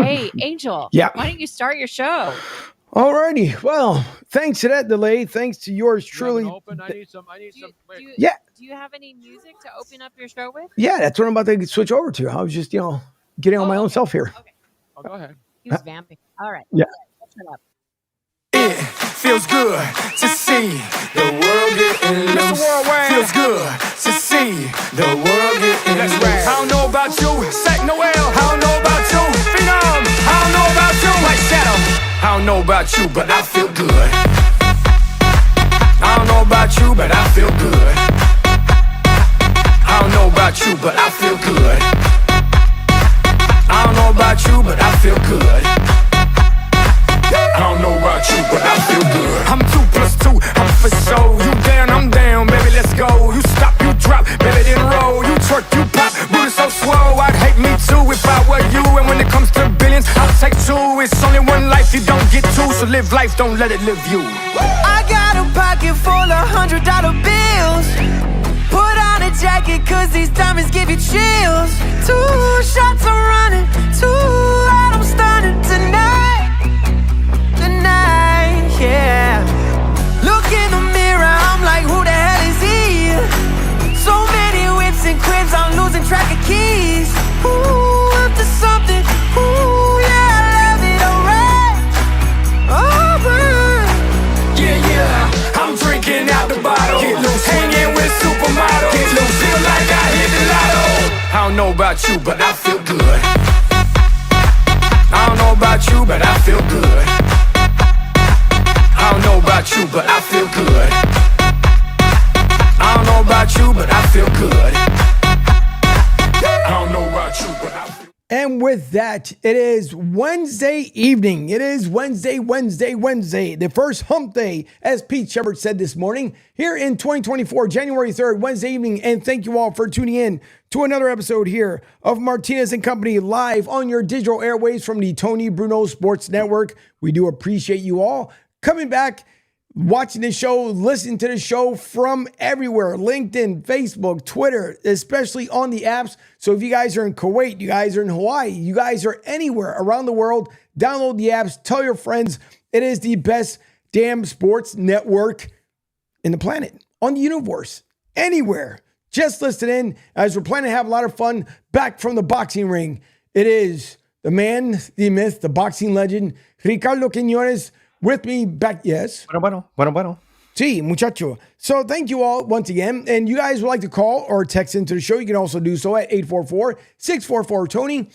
Hey, Angel. Yeah. Why don't you start your show? Alrighty. Well, thanks to that delay. Thanks to yours truly. Open. I need some. Yeah. Do you have any music to open up your show with? Yeah, that's what I'm about to switch over to. I was just, getting on my own self here. Okay. Oh, go ahead. He was vamping. All right. Yeah. Shut up. It feels good to see the world getting loose. Feels good to see the world getting loose. I don't know about you, Sack Noel. I don't know about you, Phenom. I don't know about you, White Shadow. I don't know about you, but I feel good. I don't know about you, but I feel good. I don't know about you, but I feel good. I don't know about you, but I feel good. I don't know about you, but I feel good. I'm 2 + 2, I'm for show. You down, I'm down, baby, let's go. You stop, you drop, baby, then roll. You twerk, you pop, booty so swole. I'd hate me too if I were you. And when it comes to billions, I'll take 2. It's only one life, you don't get 2. So live life, don't let it live you. I got a pocket full of $100 bills. Put on a jacket, cause these diamonds give you chills. 2 shots I'm running, 2 out I'm stunning tonight. Yeah. Look in the mirror, I'm like, who the hell is he? So many whips and cribs, I'm losing track of keys. Ooh, up to something. Ooh, yeah, I love it, alright. Oh, man. Yeah, I'm drinking out the bottle. Get loose, hanging with supermodels. Get loose, feel like I hit the lotto. I don't know about you, but I feel good. I don't know about you, but I feel good. I don't know about you, but I feel good. I don't know about you, but I feel good. I don't know about you, but I feel good. And with that, it is Wednesday evening. It is Wednesday. The first hump day, as Pete Shepard said this morning, here in 2024, January 3rd, Wednesday evening. And thank you all for tuning in to another episode here of Martinez Company live on your digital airwaves from the Tony Bruno Sports Network. We do appreciate you all coming back, watching the show, listening to the show from everywhere, LinkedIn, Facebook, Twitter, especially on the apps. So if you guys are in Kuwait, you guys are in Hawaii, you guys are anywhere around the world, download the apps, tell your friends. It is the best damn sports network in the planet, on the universe, anywhere. Just listen in as we're planning to have a lot of fun back from the boxing ring. It is the man, the myth, the boxing legend, Ricardo Quiñones, with me back, yes. Bueno. Sí, muchacho. So thank you all once again. And you guys would like to call or text into the show, you can also do so at 844-644-TONY,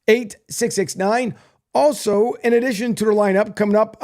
844-644-8669. Also, in addition to the lineup coming up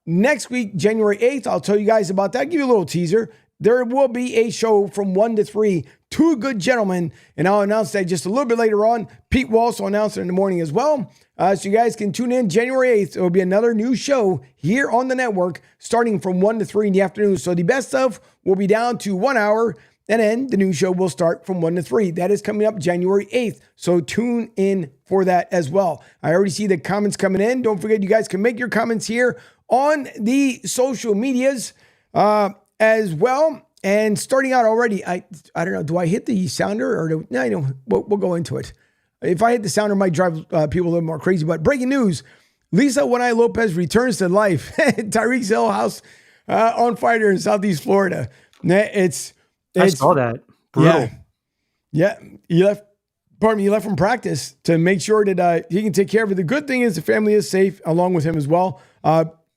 next week, January 8th, I'll tell you guys about that. I'll give you a little teaser. There will be a show from 1 to 3, 2 good gentlemen, and I'll announce that just a little bit later on. Pete will also announce it in the morning as well. So you guys can tune in January 8th. It will be another new show here on the network starting from 1 to 3 in the afternoon. So the best stuff will be down to 1 hour, and then the new show will start from 1 to 3. That is coming up January 8th. So tune in for that as well. I already see the comments coming in. Don't forget, you guys can make your comments here on the social medias as well. And starting out already, I don't know, do I hit the sounder or we'll go into it. If I hit the sounder, it might drive people a little more crazy. But breaking news, Lisa Wanai Lopez returns to life. Tyreek Hill house on fire in Southeast Florida. I saw that. Brutal. Yeah. He left from practice to make sure that he can take care of it. The good thing is the family is safe along with him as well.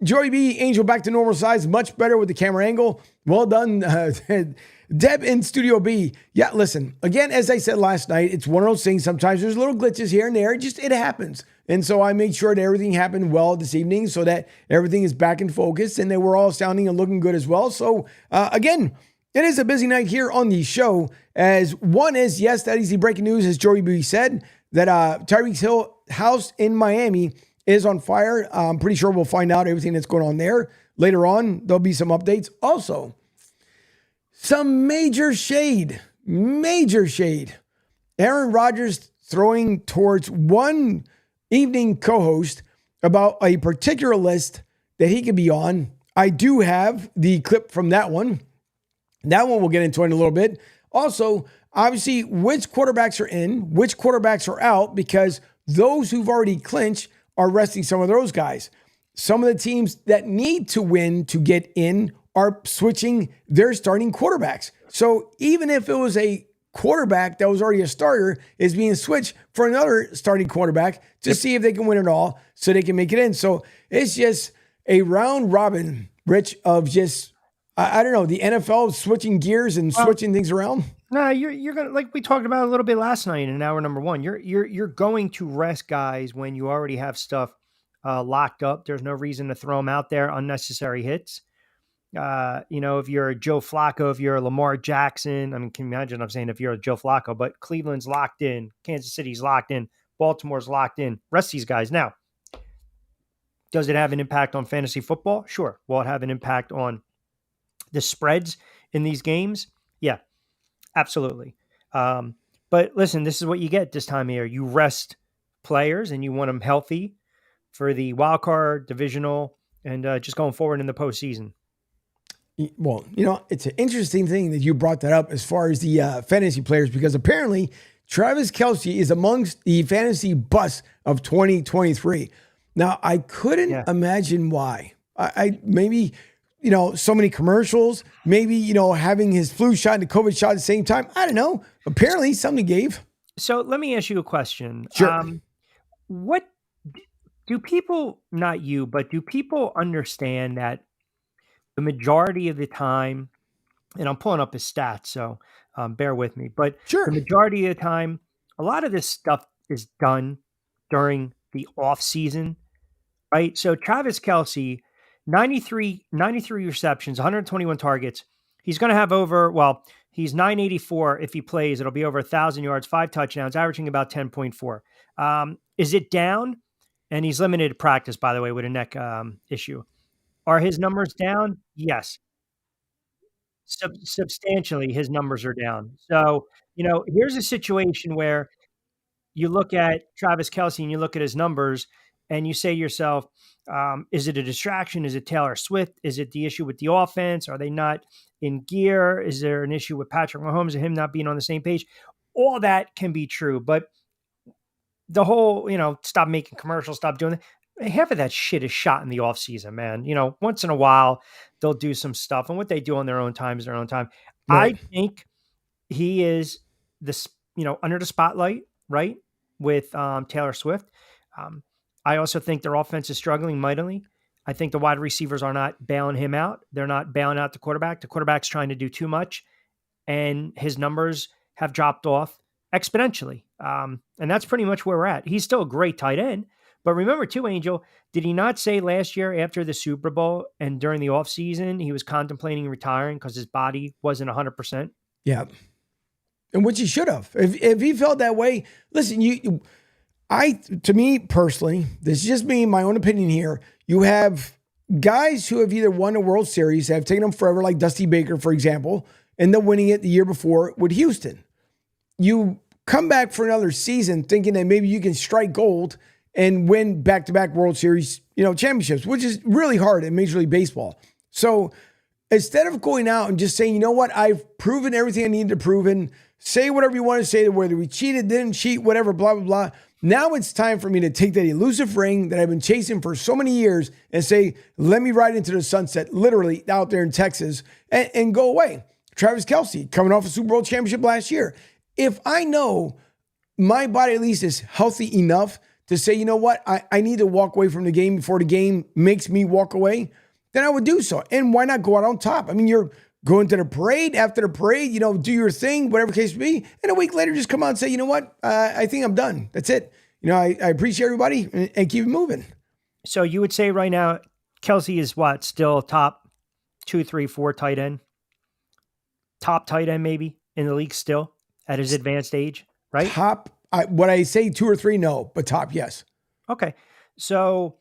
Joey B, Angel back to normal size, much better with the camera angle. Well done, Deb in Studio B. Yeah, listen, again, as I said last night, it's one of those things. Sometimes there's little glitches here and there. It happens. And so I made sure that everything happened well this evening so that everything is back in focus and they were all sounding and looking good as well. So again, it is a busy night here on the show. As one is, yes, that is the breaking news, as Joey B said, that Tyreek Hill house in Miami is on fire. I'm pretty sure we'll find out everything that's going on there. Later on, there'll be some updates. Also, some major shade. Aaron Rodgers throwing towards one evening co-host about a particular list that he could be on. I do have the clip from that one. That one we'll get into in a little bit. Also, obviously which quarterbacks are in, which quarterbacks are out, because those who've already clinched are resting some of those guys. Some of the teams that need to win to get in are switching their starting quarterbacks. So even if it was a quarterback that was already a starter is being switched for another starting quarterback to see if they can win it all so they can make it in. So it's just a round robin, Rich, of just, I don't know, the NFL switching gears and switching things around. No, you're gonna, like we talked about a little bit last night in hour number one. You're going to rest guys when you already have stuff locked up. There's no reason to throw them out there, unnecessary hits. If you're a Joe Flacco, if you're a Lamar Jackson, I mean, can you imagine I'm saying if you're a Joe Flacco, but Cleveland's locked in, Kansas City's locked in, Baltimore's locked in, rest of these guys. Now, does it have an impact on fantasy football? Sure. Will it have an impact on the spreads in these games? Yeah, absolutely. But listen, this is what you get this time of year. You rest players and you want them healthy for the wild card, divisional, and just going forward in the postseason. Well, it's an interesting thing that you brought that up as far as the fantasy players, because apparently Travis Kelce is amongst the fantasy bust of 2023. Now, I couldn't imagine why. I maybe, so many commercials, maybe, having his flu shot and the COVID shot at the same time. I don't know. Apparently something gave. So let me ask you a question. Sure. What do people, not you, but do people understand that the majority of the time, and I'm pulling up his stats, so bear with me, but sure, the majority of the time, a lot of this stuff is done during the off season, right? So Travis Kelce, 93 receptions, 121 targets. He's going to have he's 984. If he plays, it'll be over 1,000 yards, 5 touchdowns, averaging about 10.4. Is it down? And he's limited to practice, by the way, with a neck issue. Are his numbers down? Yes. Substantially, his numbers are down. So, here's a situation where you look at Travis Kelce and you look at his numbers and you say to yourself, is it a distraction? Is it Taylor Swift? Is it the issue with the offense? Are they not in gear? Is there an issue with Patrick Mahomes and him not being on the same page? All that can be true, but the whole, stop making commercials, stop doing that. Half of that shit is shot in the off season, man. Once in a while they'll do some stuff, and what they do on their own time is their own time. Right. I think he is this, under the spotlight, right? With Taylor Swift. I also think their offense is struggling mightily. I think the wide receivers are not bailing him out. They're not bailing out the quarterback. The quarterback's trying to do too much, and his numbers have dropped off exponentially. And that's pretty much where we're at. He's still a great tight end. But remember too, Angel, did he not say last year after the Super Bowl and during the offseason, he was contemplating retiring because his body wasn't 100%? Yeah. And which he should have. If he felt that way, listen, to me personally, this is just me, my own opinion here. You have guys who have either won a World Series, have taken them forever, like Dusty Baker, for example, and then winning it the year before with Houston. You come back for another season thinking that maybe you can strike gold and win back-to-back World Series, championships, which is really hard in Major League Baseball. So instead of going out and just saying, you know what, I've proven everything I need to prove, and say whatever you want to say, whether we cheated, didn't cheat, whatever, blah, blah, blah. Now it's time for me to take that elusive ring that I've been chasing for so many years and say, let me ride into the sunset, literally out there in Texas, and go away. Travis Kelce, coming off a Super Bowl championship last year. If I know my body at least is healthy enough to say, you know what, I need to walk away from the game before the game makes me walk away, then I would do so. And why not go out on top? I mean, you're going to the parade, after the parade, do your thing, whatever the case may be, and a week later just come out and say, you know what, I think I'm done. That's it. I appreciate everybody and keep it moving. So you would say right now, Kelce is what, still top 2, 3, 4 tight end? Top tight end maybe in the league still at his advanced age, right? Top. Would I say 2 or 3? No, but top, yes. Okay. So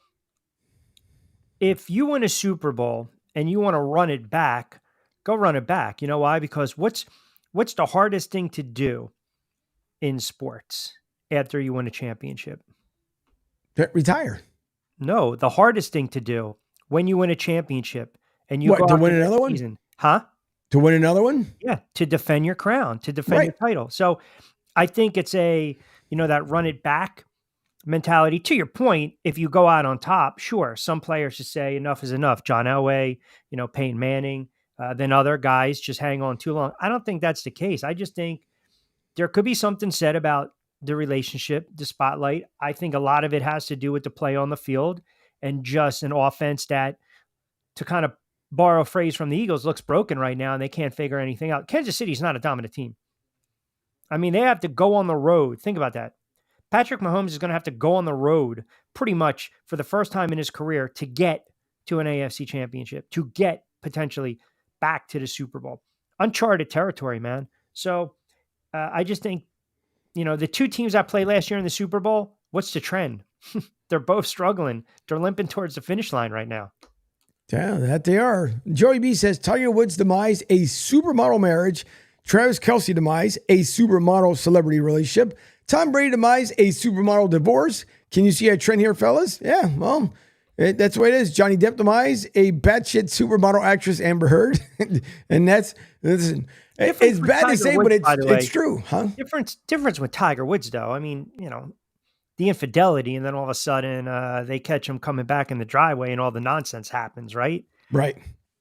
if you win a Super Bowl and you want to run it back, go run it back. You know why? Because what's the hardest thing to do in sports after you win a championship? Retire. No, the hardest thing to do when you win a championship and you go to win another one? Huh? To win another one? Yeah, to defend your crown, to defend your title. So I think it's that run it back mentality. To your point, if you go out on top, sure, some players just say enough is enough. John Elway, Peyton Manning, then other guys just hang on too long. I don't think that's the case. I just think there could be something said about the relationship, the spotlight. I think a lot of it has to do with the play on the field and just an offense that, to kind of borrow a phrase from the Eagles, looks broken right now and they can't figure anything out. Kansas City's not a dominant team. I mean, they have to go on the road. Think about that. Patrick Mahomes is going to have to go on the road pretty much for the first time in his career to get to an AFC championship, to get potentially back to the Super Bowl. Uncharted territory, man. So I just think, the two teams that played last year in the Super Bowl, what's the trend? They're both struggling. They're limping towards the finish line right now. Yeah, that they are. Joey B says, Tiger Woods' demise, a supermodel marriage. Travis Kelce demise, a supermodel celebrity relationship. Tom Brady demise, a supermodel divorce. Can you see a trend here, fellas? Yeah, well, that's the way it is. Johnny Depp demise, a batshit supermodel actress, Amber Heard. And listen, it's bad to say, Woods, but it's true, huh? Difference with Tiger Woods, though. I mean, the infidelity, and then all of a sudden they catch him coming back in the driveway and all the nonsense happens, right? Right.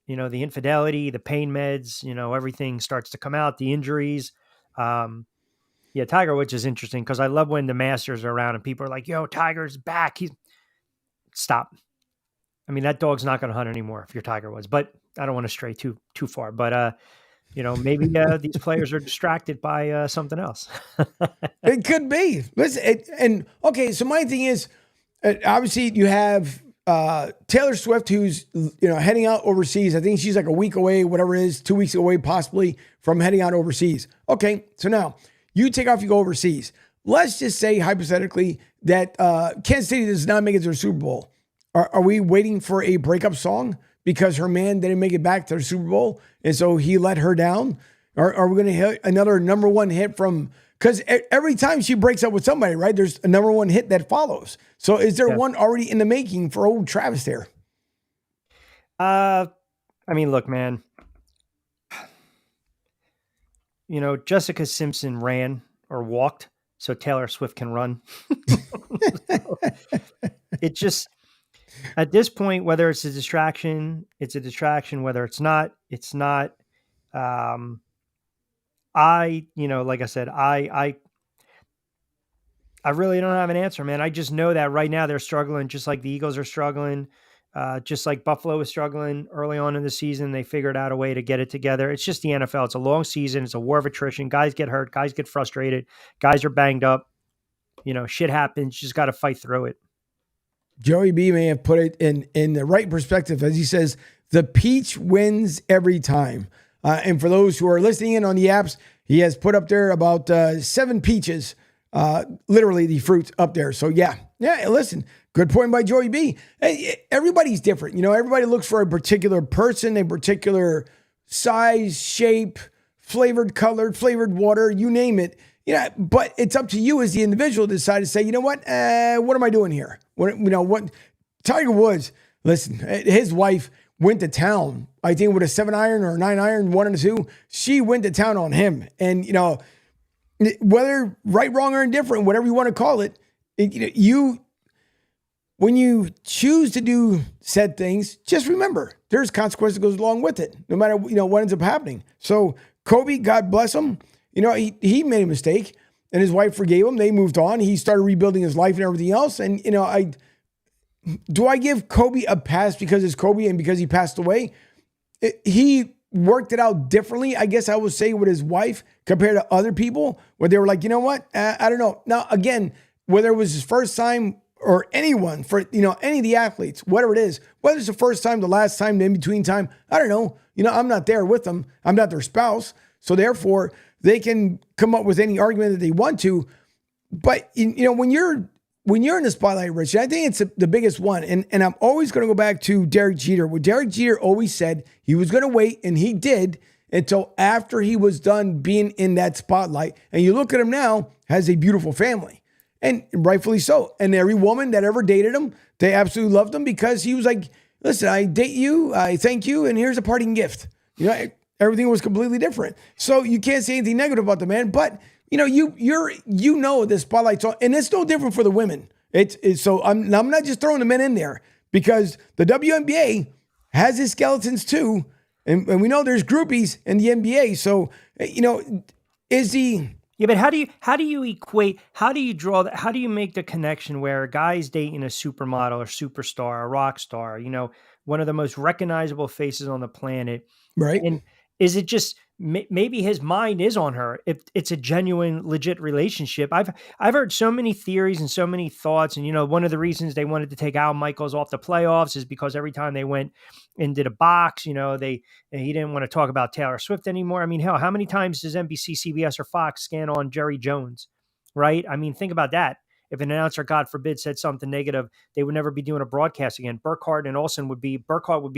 The infidelity, the pain meds, everything starts to come out, the injuries. Yeah, Tiger Woods is interesting because I love when the Masters are around and people are like, yo, Tiger's back. Stop. I mean, that dog's not going to hunt anymore if you're Tiger Woods, but I don't want to stray too far. But, maybe these players are distracted by something else. It could be. Listen, okay, so my thing is, obviously you have Taylor Swift, who's heading out overseas. I think she's like a week away, whatever it is, 2 weeks away possibly from heading out overseas. Okay, so now you take off, you go overseas. Let's just say hypothetically that Kansas City does not make it to the Super Bowl. Are we waiting for a breakup song because her man didn't make it back to the Super Bowl and so he let her down? Are we going to hit another number one hit from? Because every time she breaks up with somebody, right, there's a number one hit that follows. So is there one already in the making for old Travis there? I mean, look, man. Jessica Simpson ran or walked so Taylor Swift can run. It just, at this point, whether it's a distraction, it's a distraction. Whether it's not, it's not. Like I said, I really don't have an answer, man. I just know that right now they're struggling, just like the Eagles are struggling, just like Buffalo was struggling early on in the season. They figured out a way to get it together. It's just the NFL. It's a long season. It's a war of attrition. Guys get hurt. Guys get frustrated. Guys are banged up. Shit happens. You just got to fight through it. Joey B may have put it in the right perspective, as he says, the peach wins every time. And for those who are listening in on the apps, he has put up there about 7 peaches, literally the fruits up there. So yeah, listen, good point by Joey B. Hey, everybody's different. Everybody looks for a particular person, a particular size, shape, flavored water, you name it. But it's up to you as the individual to decide to say, what am I doing here? What Tiger Woods, listen, his wife went to town, I think with a 7-iron or a 9-iron, 1 and 2. She went to town on him. And, whether right, wrong, or indifferent, whatever you want to call it, when you choose to do said things, just remember there's consequences that goes along with it, no matter, what ends up happening. So Kobe, God bless him, he made a mistake and his wife forgave him. They moved on. He started rebuilding his life and everything else. And, do I give Kobe a pass because it's Kobe and because he passed away? He worked it out differently, I guess I would say, with his wife compared to other people where they were like, I don't know. Now, again, whether it was his first time or anyone for, any of the athletes, whatever it is, whether it's the first time, the last time, the in-between time, I don't know. I'm not there with them. I'm not their spouse. So therefore, they can come up with any argument that they want to. But, when you're in the spotlight, Rich, I think it's the biggest one. And I'm always going to go back to Derek Jeter. What Derek Jeter always said, he was going to wait, and he did until after he was done being in that spotlight. And you look at him now, has a beautiful family, and rightfully so. And every woman that ever dated him, they absolutely loved him because he was like, listen, I date you, I thank you, and here's a parting gift. everything was completely different. So you can't say anything negative about the man, but you know the spotlight's on, and it's no different for the women. So I'm not just throwing the men in there because the WNBA has its skeletons too, and we know there's groupies in the NBA. So Yeah, but how do you equate? How do you draw that? How do you make the connection where a guy's dating a supermodel or superstar, a rock star, one of the most recognizable faces on the planet, right? And is it just maybe his mind is on her? If it's a genuine, legit relationship, I've heard so many theories and so many thoughts, and one of the reasons they wanted to take Al Michaels off the playoffs is because every time they went and did a box, he didn't want to talk about Taylor Swift anymore. I mean, hell, how many times does NBC, CBS, or Fox scan on Jerry Jones? Right? I mean, think about that. If an announcer, God forbid, said something negative, they would never be doing a broadcast again. Burkhardt would be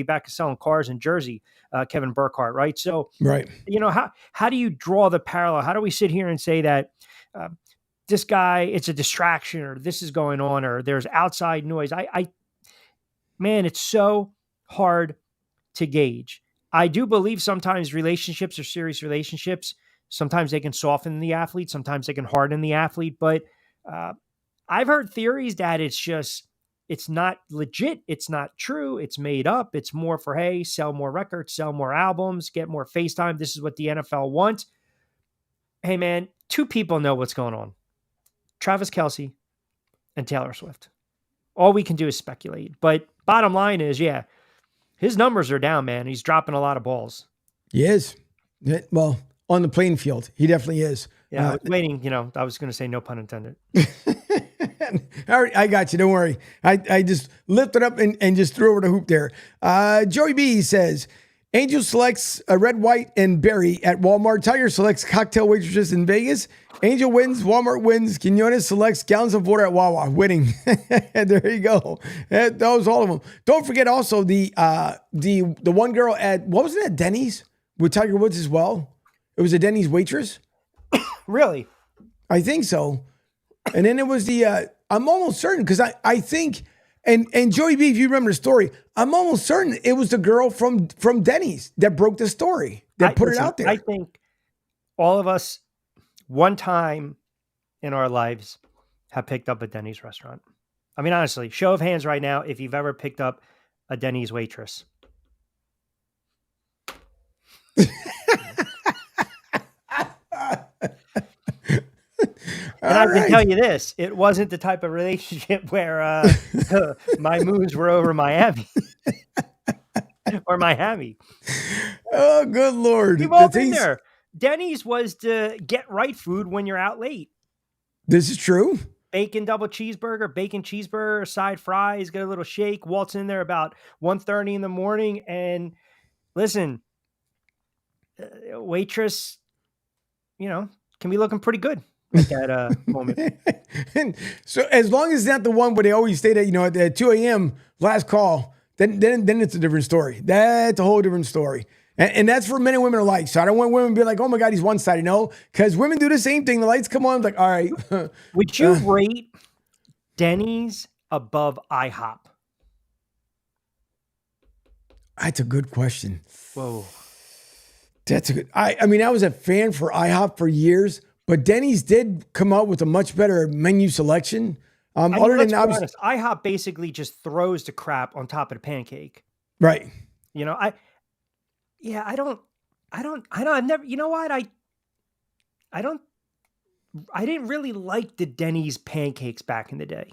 back selling cars in Jersey, Kevin Burkhardt, right? So, right. How do you draw the parallel? How do we sit here and say that this guy, it's a distraction, or this is going on, or there's outside noise? Man, it's so hard to gauge. I do believe sometimes relationships are serious relationships. Sometimes they can soften the athlete. Sometimes they can harden the athlete, but, I've heard theories that it's not legit. It's not true. It's made up. It's more for, hey, sell more records, sell more albums, get more FaceTime. This is what the NFL wants. Hey, man, two people know what's going on. Travis Kelce and Taylor Swift. All we can do is speculate. But bottom line is, yeah, his numbers are down, man. He's dropping a lot of balls. He is. Well, on the playing field, he definitely is. Yeah, I was waiting. I was going to say no pun intended. All right, I got you. Don't worry. I just lifted up and just threw over the hoop there. Joey B says, Angel selects a red, white, and berry at Walmart. Tiger selects cocktail waitresses in Vegas. Angel wins. Walmart wins. Quinones selects gallons of water at Wawa. Winning. There you go. That was all of them. Don't forget also the one girl at, what was it, at Denny's with Tiger Woods as well? It was a Denny's waitress. Really? I think so. And then it was I'm almost certain because I think, and Joey B, if you remember the story, I'm almost certain it was the girl from Denny's that broke the story, that put it out there. I think all of us one time in our lives have picked up a Denny's restaurant. I mean, honestly, show of hands right now if you've ever picked up a Denny's waitress. And I can tell you this, it wasn't the type of relationship where my moves were over Miami or Miami. Oh, good Lord. We've all been there. Denny's was to get right food when you're out late. This is true. Bacon cheeseburger, side fries, get a little shake, waltz in there about 1:30 in the morning. And listen, waitress, can be looking pretty good at that moment. And so as long as it's not the one where they always stay at, at 2 a.m. last call, then it's a different story. That's a whole different story. And that's for men and women alike. So I don't want women to be like, oh my God, he's one-sided. No, because women do the same thing. The lights come on, I'm like, all right. Would you rate Denny's above IHOP? That's a good question. Whoa. That's a good. I mean, I was a fan for IHOP for years, but Denny's did come out with a much better menu selection. Other than honest, IHOP basically just throws the crap on top of the pancake. Right. I don't, I've never, you know what? I didn't really like the Denny's pancakes back in the day.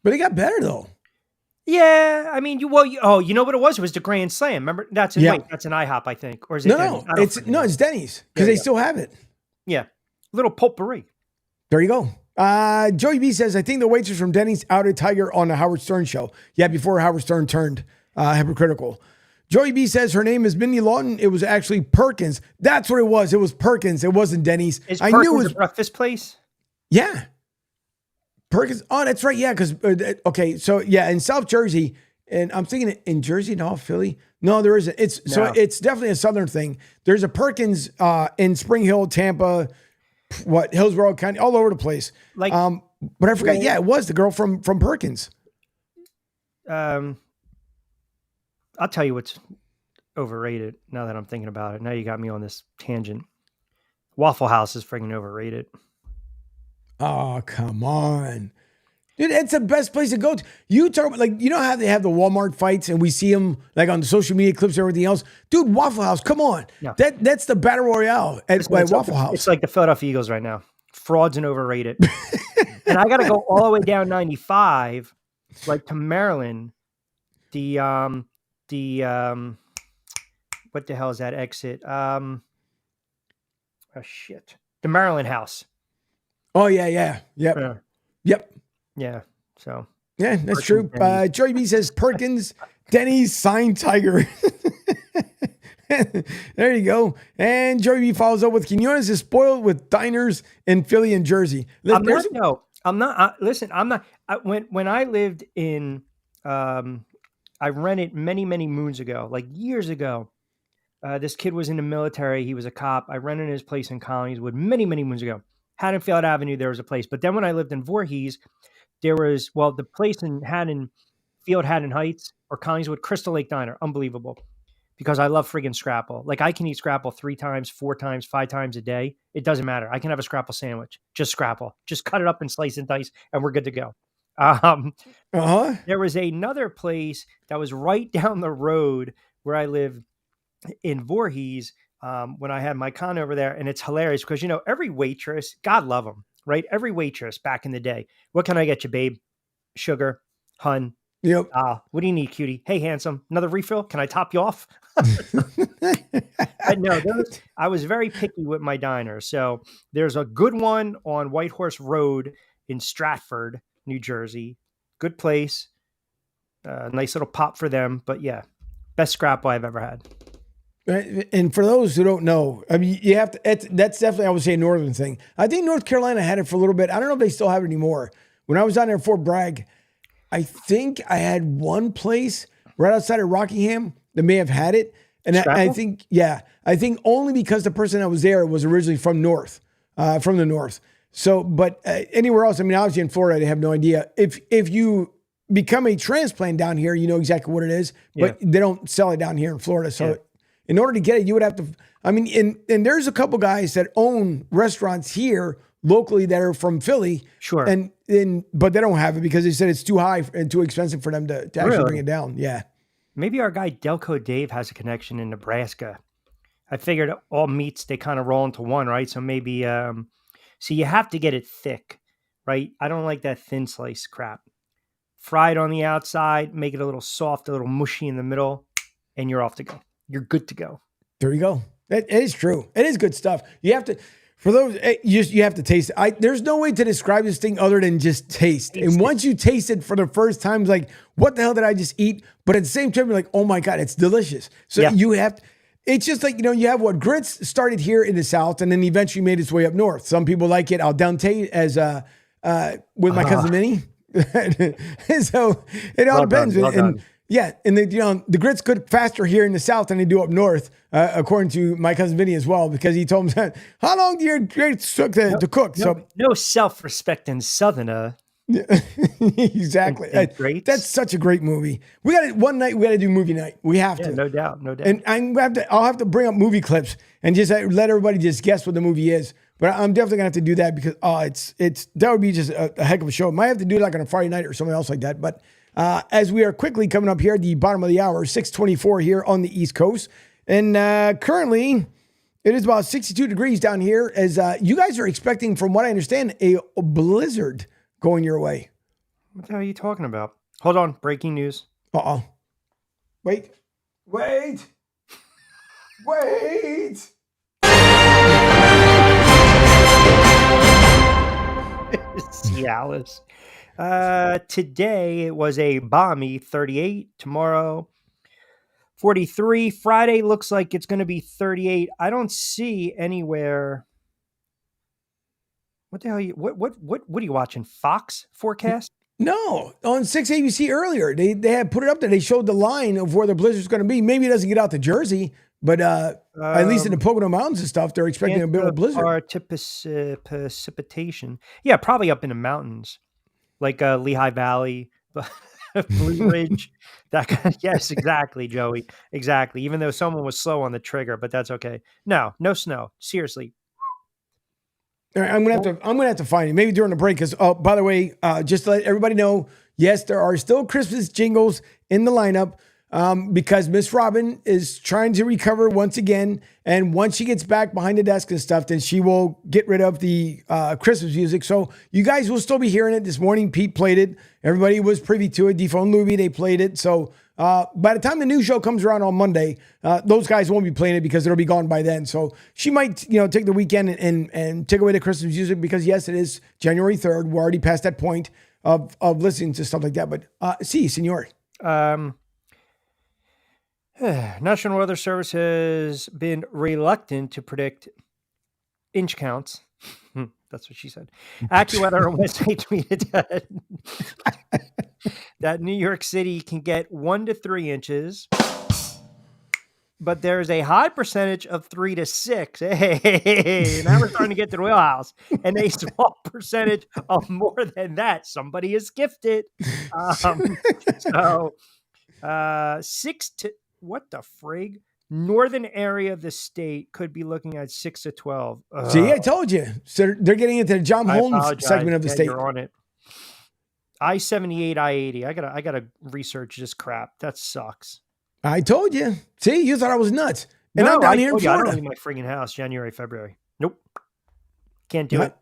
But it got better though. Yeah. I mean, you know what it was? It was the Grand Slam. Remember that's an IHOP, I think. Or is it Denny's? It's Denny's because they still have it. Yeah. Little potpourri. There you go. Joey B says, I think the waitress from Denny's outed Tiger on the Howard Stern show. Yeah. Before Howard Stern turned hypocritical. Joey B says her name is Mindy Lawton. It was actually Perkins. That's what it was. It was Perkins. It wasn't Denny's. I knew it was a breakfast place. Yeah. Perkins. Oh, that's right. Yeah. Because, okay. So yeah, in South Jersey, and I'm thinking in Jersey, no, Philly. No, there isn't. So it's definitely a Southern thing. There's a Perkins in Spring Hill, Tampa, Hillsborough, County, all over the place. But I forgot. Yeah, it was the girl from Perkins. I'll tell you overrated. Now that I'm thinking about it, now you got me on this tangent. Waffle House is freaking overrated. Oh, come on. Dude, it's the best place to go to. You talk about, like, you know how they have the Walmart fights and we see them like on the social media clips and everything else? Dude, Waffle House, come on. Yeah. That's the battle royale at Waffle House. It's like the Philadelphia Eagles right now. Frauds and overrated. And I got to go all the way down 95, like to Maryland. What the hell is that exit? Oh shit. The Maryland House. Oh, yeah. Yep. Yep. Yeah. So. Yeah, that's true. Joey B says Perkins, Denny's, Sign Tiger. There you go. And Joey B follows up with Quinones is spoiled with diners in Philly and Jersey. I'm not. When I lived in, I rented many moons ago, like years ago. This kid was in the military. He was a cop. I rented his place in Collingswood many moons ago. Haddonfield Avenue, there was a place. But then when I lived in Voorhees, there was, the place in Haddon Heights or Collingswood, Crystal Lake Diner. Unbelievable. Because I love friggin' Scrapple. Like I can eat Scrapple 3 times, 4 times, 5 times a day. It doesn't matter. I can have a Scrapple sandwich. Just Scrapple. Just cut it up and slice and dice and we're good to go. There was another place that was right down the road where I lived in Voorhees when I had my condo over there. And it's hilarious because, every waitress, God love them, right? Every waitress back in the day. What can I get you, babe? Sugar, hun. Yep. What do you need, cutie? Hey, handsome. Another refill? Can I top you off? I was very picky with my diner. So there's a good one on White Horse Road in Stratford, New Jersey. Good place. Nice little pop for them. But yeah, best Scrapple I've ever had. And for those who don't know, I mean, you have to, that's definitely, I would say, a northern thing. I think North Carolina had it for a little bit. I don't know if they still have it anymore. When I was down there in Fort Bragg, I think I had one place right outside of Rockingham that may have had it. And I think only because the person that was there was originally from the north. So, but anywhere else, I mean, obviously in Florida, I have no idea. If you become a transplant down here, you know exactly what it is, but they don't sell it down here in Florida. So in order to get it, you would have to, I mean, and there's a couple guys that own restaurants here locally that are from Philly. Sure. But they don't have it because they said it's too high and too expensive for them to actually bring it down. Yeah. Maybe our guy Delco Dave has a connection in Nebraska. I figured all meats, they kind of roll into one, right? So maybe, so you have to get it thick, right? I don't like that thin slice crap. Fried on the outside, make it a little soft, a little mushy in the middle, and you're off to go. You're good to go. There you go. It is true. It is good stuff. You have to, for those, you have to taste it. There's no way to describe this thing other than just taste. And once you taste it for the first time, it's like, what the hell did I just eat? But at the same time, you're like, oh my God, it's delicious. So you have, it's just like, you have what grits started here in the South and then eventually made its way up north. Some people like it al dente as with my cousin Minnie. So it all depends. Yeah, and the grits cook faster here in the South than they do up north, according to my cousin Vinny as well, because he told him, how long do your grits took to cook? No self-respecting Southerner. Exactly. That's such a great movie. We got one night. We got to do movie night. We have to. No doubt. And I'll have to bring up movie clips and just let everybody just guess what the movie is. But I'm definitely gonna have to do that because that would be just a heck of a show. Might have to do it like on a Friday night or something else like that. But as we are quickly coming up here at the bottom of the hour, 6:24 here on the East Coast, and currently it is about 62 degrees down here. As you guys are expecting, from what I understand, a blizzard going your way. What the hell are you talking about? Hold on, breaking news. Wait. Cialis. Today it was a balmy 38. Tomorrow 43. Friday looks like it's going to be 38. I don't see anywhere. What the hell? What are you watching? Fox forecast? No, on 6 ABC earlier they had put it up there. They showed the line of where the blizzard's going to be. Maybe it doesn't get out to Jersey, but at least in the Pocono Mountains and stuff, they're expecting a bit of a blizzard. Precipitation. Yeah, probably up in the mountains, like Lehigh Valley. Blue Ridge. Yes, exactly, Joey. Exactly. Even though someone was slow on the trigger, but that's okay. No snow. Seriously. All right, I'm gonna have to find it maybe during the break. Because by the way, just to let everybody know, yes, there are still Christmas jingles in the lineup because Miss Robin is trying to recover once again, and once she gets back behind the desk and stuff, then she will get rid of the Christmas music. So you guys will still be hearing it. This morning, Pete played it. Everybody was privy to it. Defo and Luby, they played it. So by the time the new show comes around on Monday, those guys won't be playing it because it'll be gone by then. So she might, take the weekend and take away the Christmas music because yes, it is January 3rd. We're already past that point of listening to stuff like that. But senor. National Weather Service has been reluctant to predict inch counts. That's what she said. AccuWeather on Wednesday tweeted that New York City can get 1 to 3 inches, but there's a high percentage of 3 to 6. Hey, now we're starting to get to the wheelhouse, and a small percentage of more than that. Somebody is gifted. 6 to what the frig? Northern area of the state could be looking at 6 to 12. See, I told you. So they're getting into the John Holmes segment of the state. You're on it. I-78, I-80. I gotta research this crap. That sucks. I told you. See, you thought I was nuts. And I'm down here in Florida. I don't leave my friggin' house January, February. Nope. Can't do it.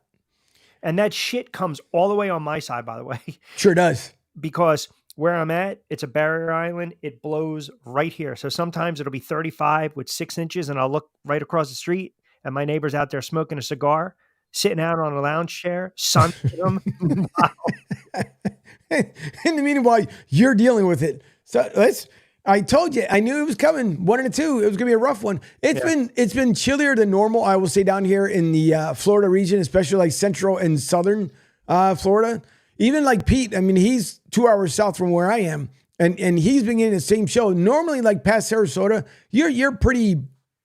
And that shit comes all the way on my side, by the way. Sure does. Because where I'm at, it's a barrier island. It blows right here. So sometimes it'll be 35 with 6 inches, and I'll look right across the street, and my neighbor's out there smoking a cigar, sitting out on a lounge chair, sun them. In the meanwhile, you're dealing with it. So I told you, I knew it was coming. 1 and 2, it was gonna be a rough one. It's been chillier than normal, I will say, down here in the Florida region, especially like central and southern Florida. Even like Pete, I mean, he's 2 hours south from where I am, and he's been getting the same show. Normally, like past Sarasota, you're pretty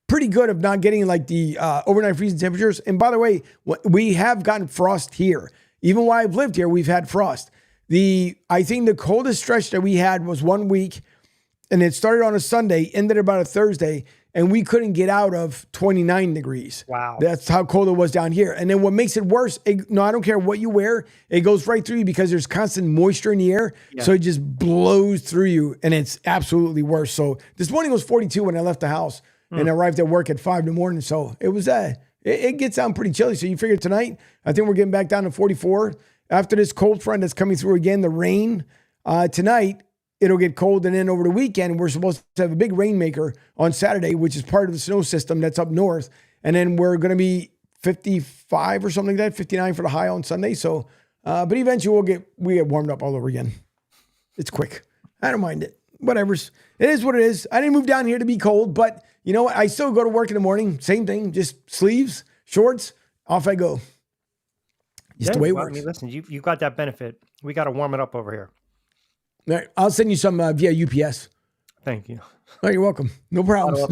good of not getting like the overnight freezing temperatures. And by the way, we have gotten frost here. Even while I've lived here, we've had frost. I think the coldest stretch that we had was 1 week, and it started on a Sunday, ended about a Thursday, and we couldn't get out of 29 degrees. Wow. That's how cold it was down here. And then what makes it worse, I don't care what you wear, it goes right through you because there's constant moisture in the air. Yeah. So it just blows through you, and it's absolutely worse. So this morning was 42 when I left the house and arrived at work at 5 in the morning. So it was, it gets down pretty chilly. So you figure tonight, I think we're getting back down to 44. After this cold front that's coming through again, the rain, tonight, it'll get cold, and then over the weekend, we're supposed to have a big rainmaker on Saturday, which is part of the snow system that's up north. And then we're going to be 55 or something like that, 59 for the high on Sunday. So, but eventually we get warmed up all over again. It's quick. I don't mind it. Whatever's. It is what it is. I didn't move down here to be cold, but you know what? I still go to work in the morning. Same thing, just sleeves, shorts, off I go. Just the way it works. I mean, listen, you've got that benefit. We got to warm it up over here. All right, I'll send you some via UPS. Thank you. Oh, you're welcome. No problem.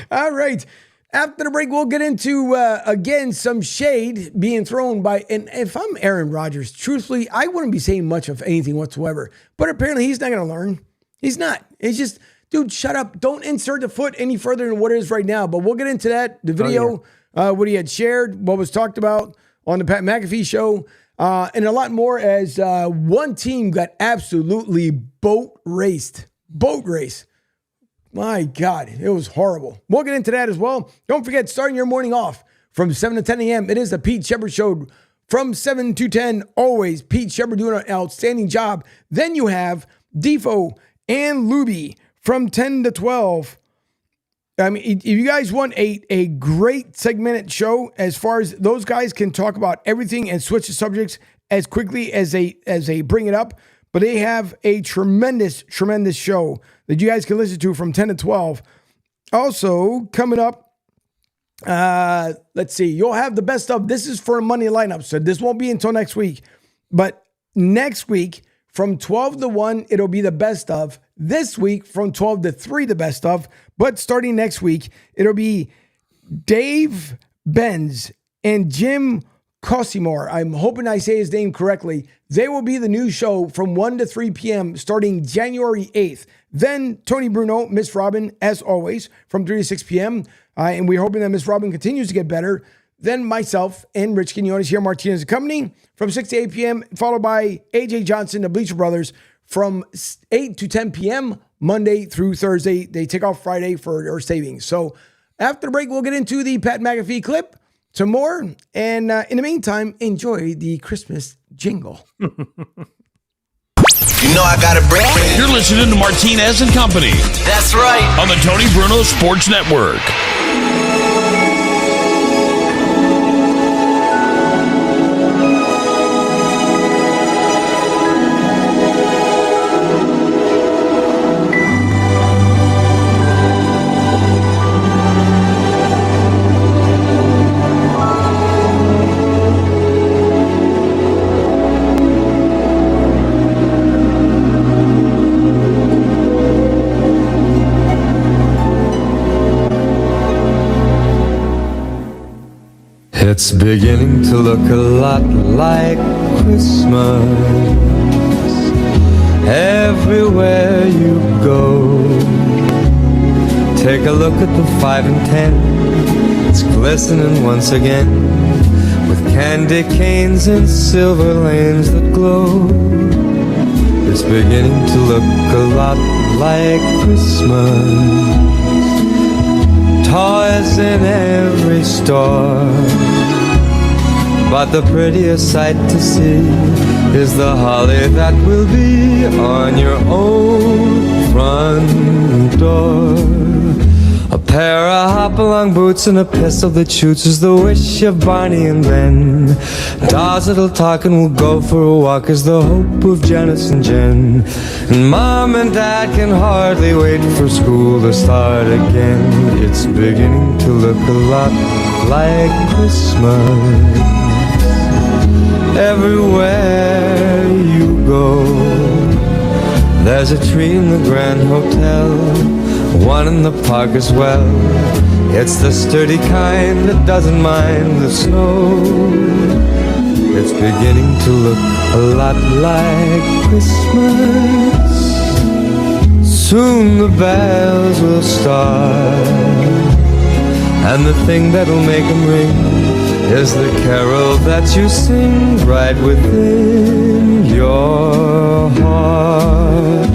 All right. After the break, we'll get into, again, some shade being thrown by, and if I'm Aaron Rodgers, truthfully, I wouldn't be saying much of anything whatsoever. But apparently he's not going to learn. He's not. It's just, dude, shut up. Don't insert the foot any further than what it is right now. But we'll get into that, the video, what he had shared, what was talked about on the Pat McAfee show. And a lot more as one team got absolutely boat raced. Boat race. My God, it was horrible. We'll get into that as well. Don't forget, starting your morning off from 7 to 10 a.m., it is the Pete Shepard Show. From 7 to 10, always Pete Shepard doing an outstanding job. Then you have Defo and Luby from 10 to 12. I mean, if you guys want a great segmented show, as far as those guys can talk about everything and switch the subjects as quickly as they bring it up, but they have a tremendous show that you guys can listen to from 10 to 12. Also, coming up, let's see, you'll have the best of, this is for a Monday lineup, so this won't be until next week. But next week, from 12 to 1, it'll be the best of. This week, from 12 to 3, the best of. But starting next week, it'll be Dave Benz and Jim Cosimore. I'm hoping I say his name correctly. They will be the new show from 1 to 3 p.m. starting January 8th. Then Tony Bruno, Miss Robin, as always, from 3 to 6 p.m. And we're hoping that Miss Robin continues to get better. Then myself and Rich Quinones here, Martinez Company, from 6 to 8 p.m., followed by AJ Johnson, the Bleacher Brothers, from 8 to 10 p.m., Monday through Thursday. They take off Friday for their savings. So after the break, we'll get into the Pat McAfee clip, some more. And in the meantime, enjoy the Christmas jingle. You know I got a break. You're listening to Martinez and Company That's right. on the Tony Bruno Sports Network. It's beginning to look a lot like Christmas everywhere you go. Take a look at the 5 and 10. It's glistening once again with candy canes and silver lanes that glow. It's beginning to look a lot like Christmas. Toys in every store, but the prettiest sight to see is the holly that will be on your own front door. A pair of hop-along boots and a pistol that shoots is the wish of Barney and Ben. Dolls that'll talk and will go for a walk is the hope of Janice and Jen. And Mom and Dad can hardly wait for school to start again. It's beginning to look a lot like Christmas everywhere you go. There's a tree in the Grand Hotel, one in the park as well. It's the sturdy kind that doesn't mind the snow. It's beginning to look a lot like Christmas. Soon the bells will start, and the thing that'll make them ring is the carol that you sing right within your heart.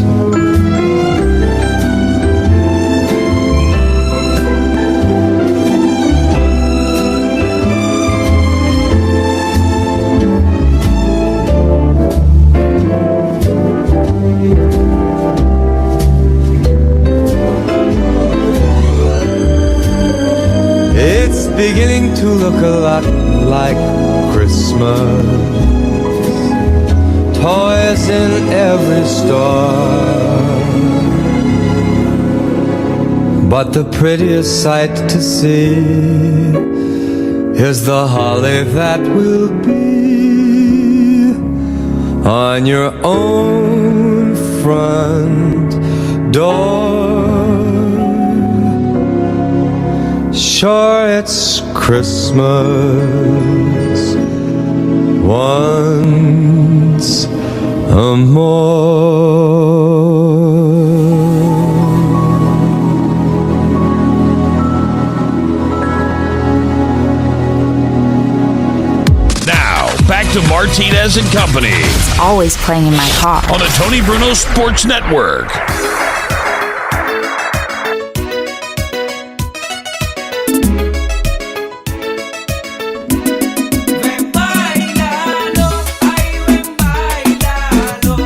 It's beginning to look a lot like Christmas. Toys in every store, but the prettiest sight to see is the holly that will be on your own front door. Sure, it's Christmas once more. Now, back to Martinez and Company It's always playing in my car. on the Tony Bruno Sports Network. Ven, bailalo, ay, ven, bailalo.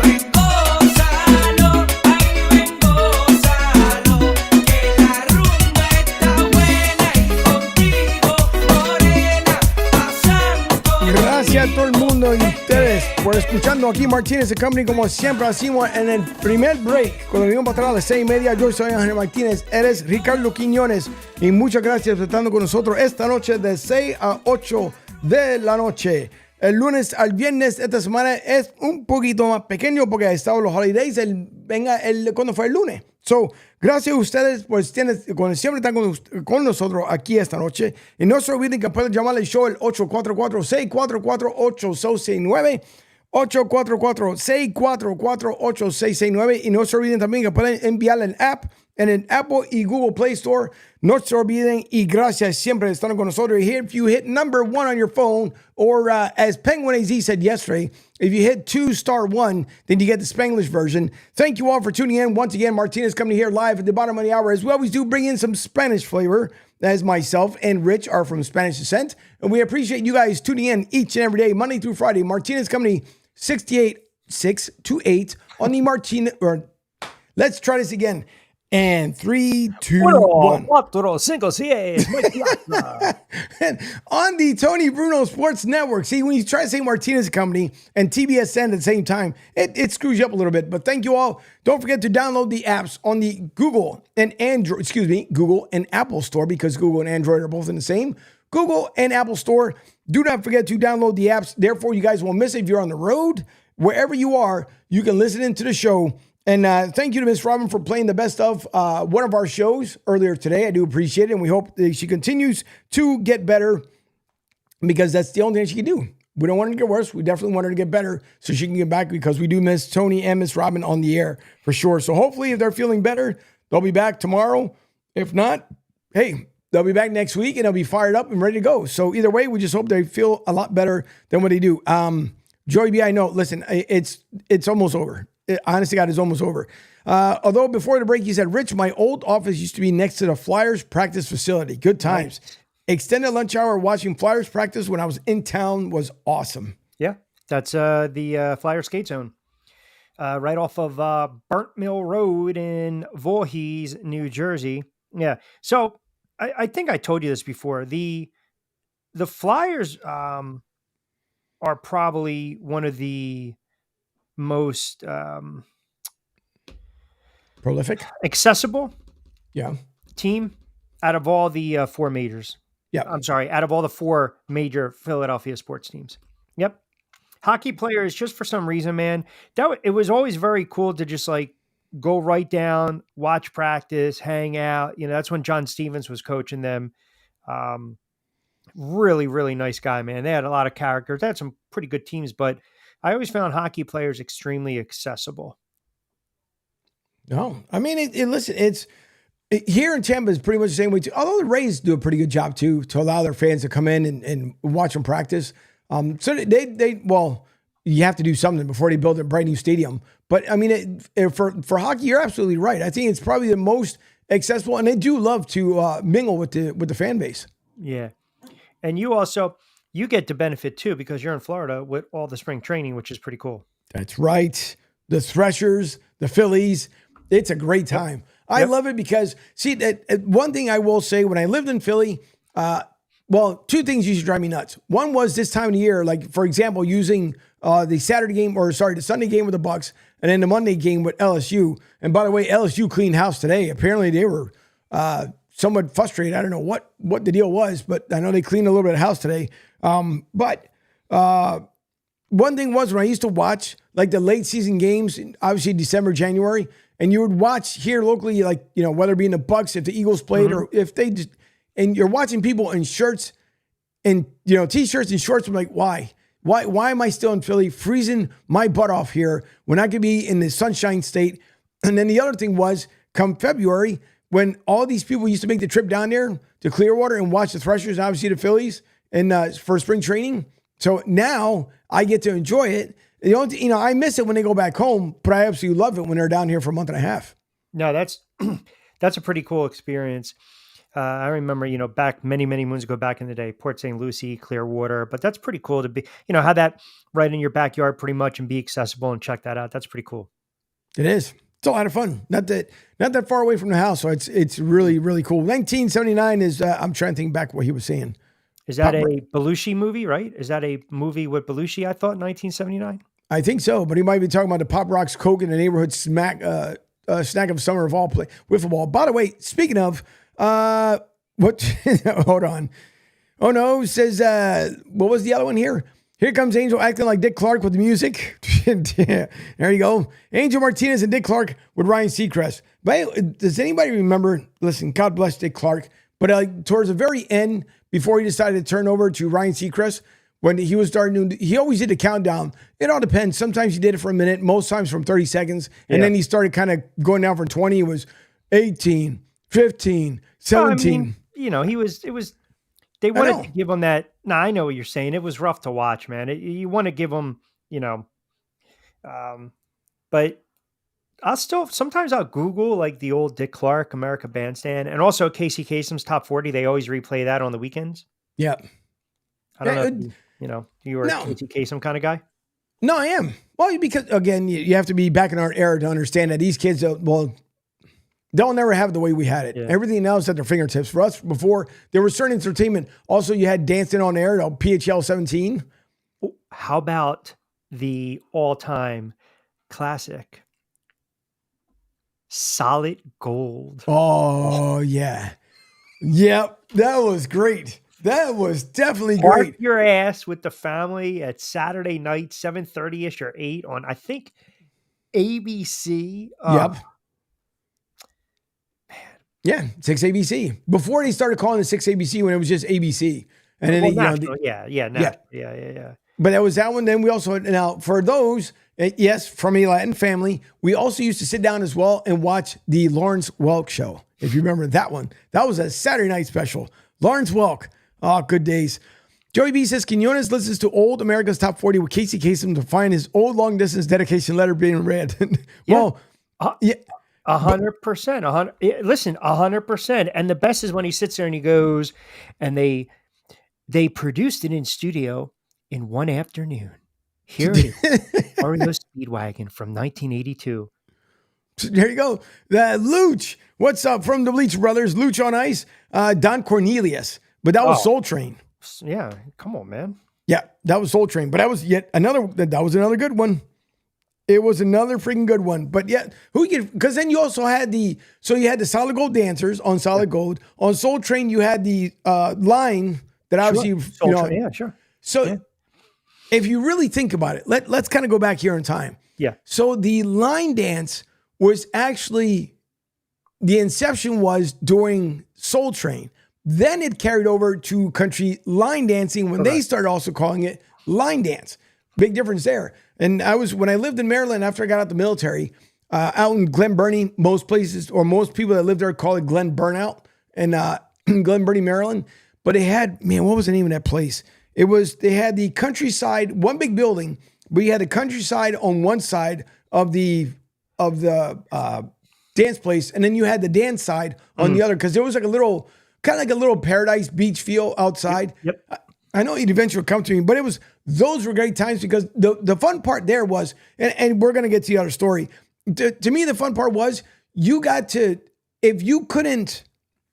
Ven, gózalo, ay, ven, gózalo. Que la rumba está buena y contigo, morena, pasando. Gracias a todo el mundo y ustedes por escuchando aquí Martinez and Company, como siempre hacemos en el primer break. Cuando venimos para atrás a las 6:30, yo soy Ángel Martínez, eres Ricardo Quiñones. Y muchas gracias por estar con nosotros esta noche de 6 a 8 de la noche. El lunes al viernes esta semana es un poquito más pequeño porque ha estado los holidays. ¿Cuándo fue el lunes? So, gracias a ustedes por siempre están con nosotros aquí esta noche. Y no se olviden que pueden llamar al show el 844-644-8669. 844-644-8669. Y no se olviden también que pueden enviar el app en el Apple y Google Play Store. No se olviden y gracias siempre de estar con nosotros. If you hit number 1 on your phone, or as Penguin AZ said yesterday, if you hit 2*1, then you get the Spanglish version. Thank you all for tuning in. Once again, Martinez Company here live at the bottom of the hour. As we always do, bring in some Spanish flavor, as myself and Rich are from Spanish descent. And we appreciate you guys tuning in each and every day, Monday through Friday. Martinez Company 628 on the Martinez. Let's try this again. And 3, 2, 1. 4, 5, 6. And on the Tony Bruno Sports Network. See, when you try to say Martinez Company and TBSN at the same time, it screws you up a little bit. But thank you all. Don't forget to download the apps on the Google and Apple Store, because Google and Android are both in the same. Google and Apple Store. Do not forget to download the apps. Therefore, you guys won't miss it if you're on the road. Wherever you are, you can listen into the show. And thank you to Miss Robin for playing the best of one of our shows earlier today. I do appreciate it. And we hope that she continues to get better, because that's the only thing she can do. We don't want her to get worse. We definitely want her to get better so she can get back, because we do miss Tony and Miss Robin on the air for sure. So hopefully if they're feeling better, they'll be back tomorrow. If not, hey, they'll be back next week and they'll be fired up and ready to go. So either way, we just hope they feel a lot better than what they do. Joey B, I know, listen, it's almost over. Honestly, God, it's almost over. Although before the break, he said, Rich, my old office used to be next to the Flyers practice facility. Good times. Nice. Extended lunch hour watching Flyers practice when I was in town was awesome. Yeah, that's the Flyer skate zone. Right off of Burnt Mill Road in Voorhees, New Jersey. Yeah. So I think I told you this before. The Flyers are probably one of the most prolific, accessible team out of all the 4 majors. Yeah. I'm sorry, out of all the 4 major Philadelphia sports teams. Yep. Hockey players, just for some reason, man, it was always very cool to just like go right down, watch practice, hang out. You know, that's when John Stevens was coaching them. Really, really nice guy, man. They had a lot of characters. They had some pretty good teams, but I always found hockey players extremely accessible. No, I mean, listen, here in Tampa is pretty much the same way too. Although the Rays do a pretty good job too, to allow their fans to come in and watch them practice. So well, you have to do something before they build a brand new stadium. But I mean, for hockey, you're absolutely right. I think it's probably the most accessible, and they do love to mingle with the fan base. Yeah, and you get to benefit too, because you're in Florida with all the spring training, which is pretty cool. That's right. The Threshers, the Phillies, it's a great time. Yep. I love it because, see, one thing I will say, when I lived in Philly, 2 things used to drive me nuts. One was this time of the year, like, for example, using the Sunday game with the Bucks, and then the Monday game with LSU. And by the way, LSU cleaned house today. Apparently they were somewhat frustrated. I don't know what the deal was, but I know they cleaned a little bit of house today. But one thing was, when I used to watch like the late season games, obviously December, January, and you would watch here locally, like, you know, whether it be in the Bucks, if the Eagles played, or if they just, and you're watching people in shirts and, you know, t-shirts and shorts. I'm like, why am I still in Philly freezing my butt off here when I could be in the Sunshine State? And then the other thing was, come February, when all these people used to make the trip down there to Clearwater and watch the Threshers and obviously the Phillies and for spring training. So now I get to enjoy it. The only, you know, I miss it when they go back home, but I absolutely love it when they're down here for a month and a half. No, that's a pretty cool experience. I remember, you know, back many moons ago, back in the day, Port St. Lucie, Clearwater, but that's pretty cool to be, you know, have that right in your backyard pretty much and be accessible and check that out. That's pretty cool. It is. It's a lot of fun. Not that far away from the house. So it's really, really cool. 1979 is, I'm trying to think back what he was saying. Is that a Belushi movie, right? Is that a movie with Belushi, I thought, 1979? I think so, but he might be talking about the Pop Rocks Coke in the neighborhood snack of summer of all play wiffle ball. By the way, speaking of, what? Hold on. Oh no, says what was the other one here? Here comes Angel acting like Dick Clark with the music. There you go. Angel Martinez and Dick Clark with Ryan Seacrest. But does anybody remember? Listen, God bless Dick Clark. But towards the very end, before he decided to turn over to Ryan Seacrest, when he was starting to, he always did a countdown. It all depends. Sometimes he did it for a minute, most times from 30 seconds. And then he started kind of going down for 20. It was 18, 15, 17. I mean, you know, they wanted to give him that. No, I know what you're saying. It was rough to watch, man. You want to give him, you know, but sometimes I'll Google like the old Dick Clark America Bandstand, and also Casey Kasem's Top 40. They always replay that on the weekends. Yeah. I don't know if you were a Casey Kasem kind of guy. No, I am. Well, because again, you have to be back in our era to understand that these kids, they'll never have the way we had it. Yeah. Everything now is at their fingertips. For us, before, there was certain entertainment. Also, you had Dancing on Air, PHL 17. How about the all-time classic, Solid Gold? Oh, yeah. Yep, that was great. That was definitely great. Park your ass with the family at Saturday night, 7:30-ish or 8 on, I think, ABC. Yep. Yeah, 6 ABC. Before they started calling it 6 ABC, when it was just ABC, and then national, yeah. But that was that one. Then we also now for those, yes, from a Latin family, we also used to sit down as well and watch the Lawrence Welk show. If you remember that one, that was a Saturday night special. Lawrence Welk, oh, good days. Joey B says, Quinones listens to old America's Top 40 with Casey Kasem to find his old long distance dedication letter being read. Well, yeah. 100%. Listen, 100%. And the best is when he sits there and he goes, and they produced it in studio in one afternoon. Here it is, Mario Speedwagon from 1982. There you go. Luch, what's up from the Bleach Brothers? Luch on Ice, Don Cornelius, but that was Soul Train. Yeah, come on, man. Yeah, that was Soul Train, but that was another good one. It was another freaking good one. But yeah, because then you also had you had the Solid Gold dancers on Solid Gold. On Soul Train, you had the line that obviously, Soul Train, yeah, sure. So if you really think about it, let's kind of go back here in time. Yeah. So the line dance was actually, the inception was during Soul Train. Then it carried over to country line dancing when they started also calling it line dance. Big difference there. And when I lived in Maryland after I got out the military, out in Glen Burnie, most places or most people that live there call it Glen Burnout and Glen Burnie, Maryland. But they had, what was the name of that place? They had the countryside, one big building, but you had the countryside on one side of the dance place, and then you had the dance side on the other, because there was like a little, kind of like a little paradise beach feel outside. Yep. I know you'd eventually come to me, but those were great times because the fun part there was, and we're going to get to the other story. To me, the fun part was you got to, if you couldn't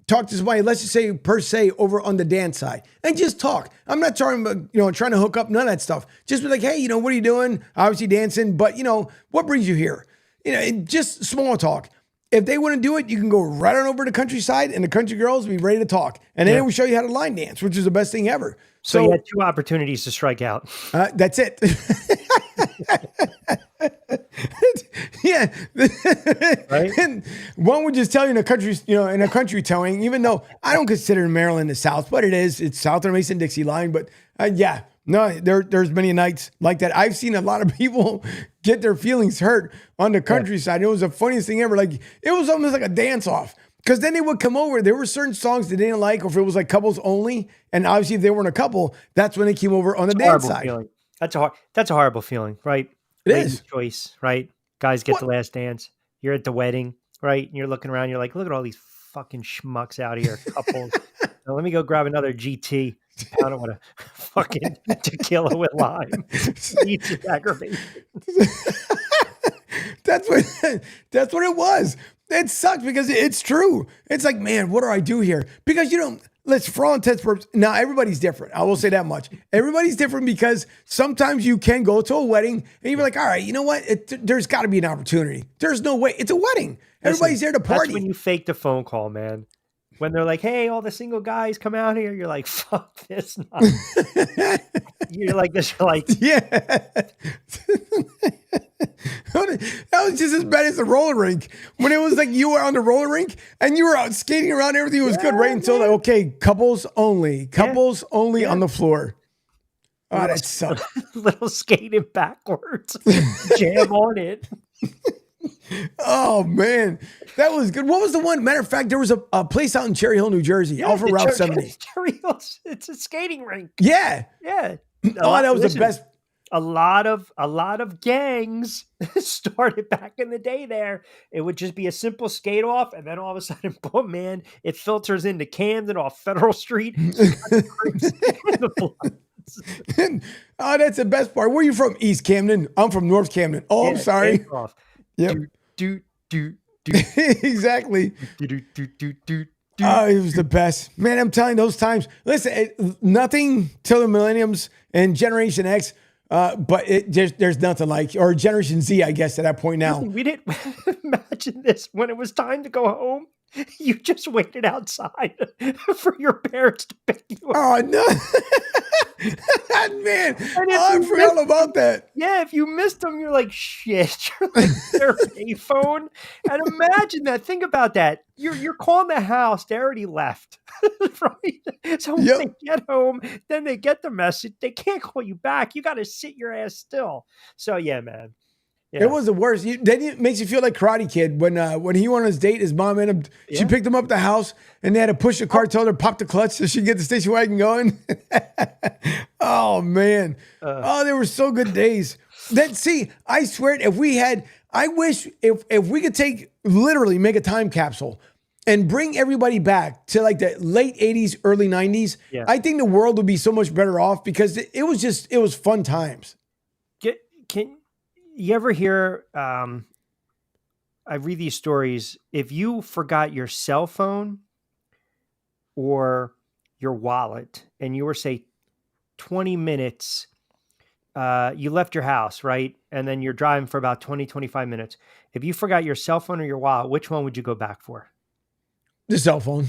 talk to somebody, let's just say per se over on the dance side, and just talk. I'm not trying to hook up, none of that stuff. Just be like, hey, what are you doing? Obviously dancing, but what brings you here? Just small talk. If they wouldn't do it, you can go right on over to countryside and the country girls will be ready to talk. And then we show you how to line dance, which is the best thing ever. So you had 2 opportunities to strike out. That's it. Yeah. Right? And one would just tell you in a country telling, even though I don't consider Maryland the South, but it's south of the Mason-Dixie line. But there's many nights like that. I've seen a lot of people get their feelings hurt on the countryside. It was the funniest thing ever. Like, it was almost like a dance off. Because then they would come over. There were certain songs they didn't like, or if it was like couples only, and obviously if they weren't a couple, that's when they came over on the dance side. Feeling. That's a horrible feeling, right? It Ladies' is. choice, right? Guys get the last dance. You're at the wedding, right? And you're looking around. You're like, look at all these fucking schmucks out here, couples. Now, let me go grab another GT. Pound it with a fucking tequila with lime. Eats your aggravation. That's what it was. It sucked because it's true. It's like, man, what do I do here? Because for all intents and purposes, now everybody's different. I will say that much. Everybody's different because sometimes you can go to a wedding and you're like, all right, you know what? There's got to be an opportunity. There's no way. It's a wedding. Everybody's there to party. That's when you fake the phone call, man. When they're like, hey, all the single guys come out here. You're like, fuck this. You're like this. You're like, Yeah. That was just as bad as the roller rink. When it was like you were on the roller rink and you were out skating around, everything was good, right? Until like, okay, couples only on the floor. Oh, that sucks. little skating backwards. Jam on it. Oh man, that was good. What was the one? Matter of fact, there was a place out in Cherry Hill, New Jersey, off of Route 70. Cherry Hill, it's a skating rink. Yeah. Yeah. Oh, that was the best. A lot of gangs started back in the day there. It would just be a simple skate off, and then all of a sudden, boom, man, it filters into Camden off Federal Street. Oh, that's the best part. Where are you from? East Camden. I'm from North Camden. Oh, yeah, I'm sorry. Yep. Do. Exactly. Oh, it was the best. Man, I'm telling you, those times. Listen, nothing till the millenniums and Generation X, but there's nothing like, or Generation Z, I guess, at that point now. We didn't imagine this. When it was time to go home, you just waited outside for your parents to pick you up. Oh, no. Man, I forgot all about that. Yeah, if you missed them, you're like, shit. You're like, their payphone. And imagine that. Think about that. You're calling the house. They already left. Right? So when they get home, then they get the message. They can't call you back. You got to sit your ass still. So, yeah, man. Yeah. It was the worst. Then it makes you feel like Karate Kid when he went on his date. His mom and him. She picked him up at the house, and they had to push the car, tell her to pop the clutch so she could get the station wagon going. Oh man! They were so good days. I swear, I wish if we could make a time capsule and bring everybody back to like the late 80s, early 90s. Yeah. I think the world would be so much better off because it was fun times. You ever hear, I read these stories, if you forgot your cell phone or your wallet and you were, say, 20 minutes, you left your house, right? And then you're driving for about 20, 25 minutes. If you forgot your cell phone or your wallet, which one would you go back for? The cell phone.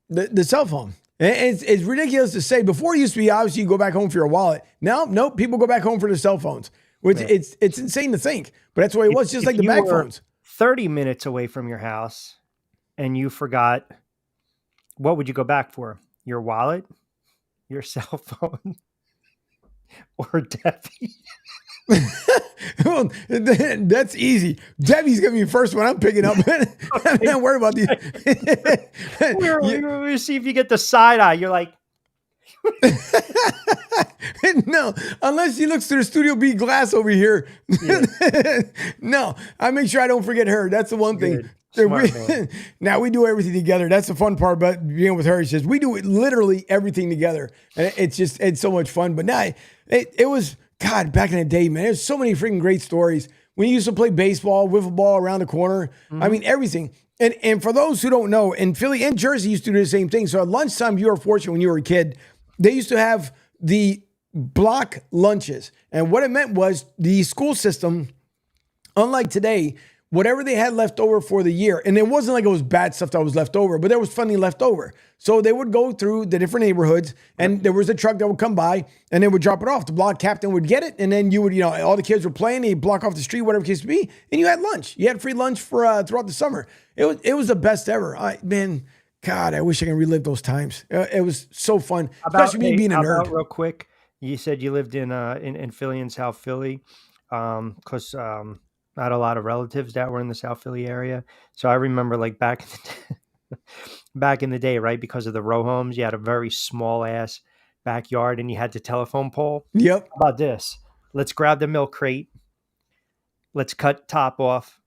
The cell phone. It's ridiculous to say. Before it used to be, obviously, you go back home for your wallet. Now, nope, people go back home for their cell phones. Which it's insane to think, but that's the way it was, just like the bag phones. 30 minutes away from your house and you forgot, what would you go back for? Your wallet, your cell phone, or Debbie? Well, that's easy. Debbie's gonna be the first one I'm picking up. I'm not worried about these. We're see if you get the side eye. You're like, no, unless he looks through the Studio B glass over here. Yeah. No, I make sure I don't forget her. That's the one thing. Smart, now we do everything together. That's the fun part about being with her. It's just we do literally everything together, and it's so much fun. But now it was God back in the day, man. There's so many freaking great stories. When you used to play baseball, wiffle ball around the corner. Mm-hmm. I mean everything. And for those who don't know, in Philly and Jersey used to do the same thing. So at lunchtime, you were fortunate when you were a kid. They used to have the block lunches. And what it meant was the school system, unlike today, whatever they had left over for the year, and it wasn't like it was bad stuff that was left over, but there was funding left over. So they would go through the different neighborhoods, and there was a truck that would come by, and they would drop it off. The block captain would get it, and then you would, all the kids were playing, they'd block off the street, whatever the case may be, and you had lunch. You had free lunch for throughout the summer. It was the best ever. God, I wish I could relive those times. It was so fun, especially me being a nerd. Real quick, you said you lived in Philly and South Philly, because I had a lot of relatives that were in the South Philly area. So I remember like back in the day, right? Because of the row homes, you had a very small ass backyard and you had the telephone pole. Yep. How about this? Let's grab the milk crate. Let's cut top off.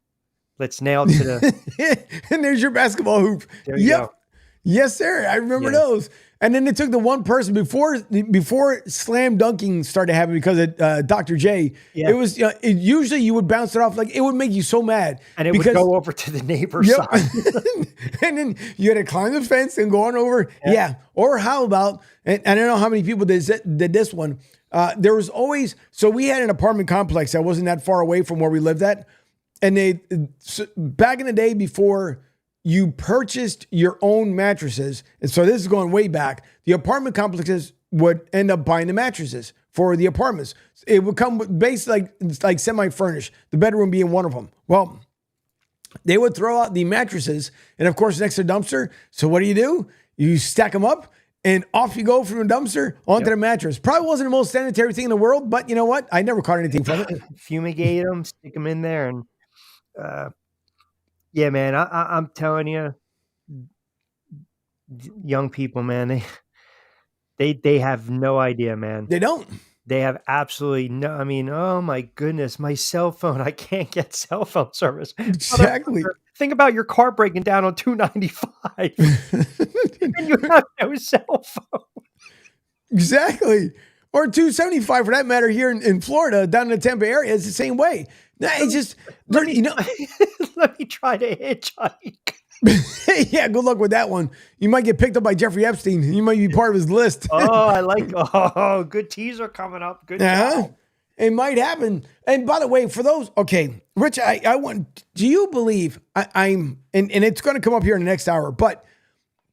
Let's nail it to the... And there's your basketball hoop. There you go. Yes, sir. I remember those. And then they took the one person before slam dunking started happening because of Dr. J. Yeah. It was usually you would bounce it off, like it would make you so mad, and it would go over to the neighbor's side, and then you had to climb the fence and go on over. Yeah. Or how about? And I don't know how many people did this one. There was always we had an apartment complex that wasn't that far away from where we lived at, and back in the day before you purchased your own mattresses. And so this is going way back. The apartment complexes would end up buying the mattresses for the apartments. It would come with basically like semi-furnished, the bedroom being one of them. Well, they would throw out the mattresses and, of course, next to the dumpster. So what do? You stack them up and off you go from the dumpster onto the mattress. Probably wasn't the most sanitary thing in the world, but you know what? I never caught anything from it. Fumigate them, stick them in there. And yeah, man, I'm telling you, young people, man, they have no idea, man. They don't. They have absolutely no. I mean, oh my goodness, my cell phone. I can't get cell phone service. Exactly. Think about your car breaking down on 295 and you have no cell phone. Exactly. Or 275 for that matter here in Florida, down in the Tampa area, it's the same way. It's just, let me try to hitchhike. yeah, good luck with that one. You might get picked up by Jeffrey Epstein. You might be part of his list. Good teaser coming up. Good job. It might happen. And by the way, for those, okay, Rich, I want, do you believe and it's going to come up here in the next hour, but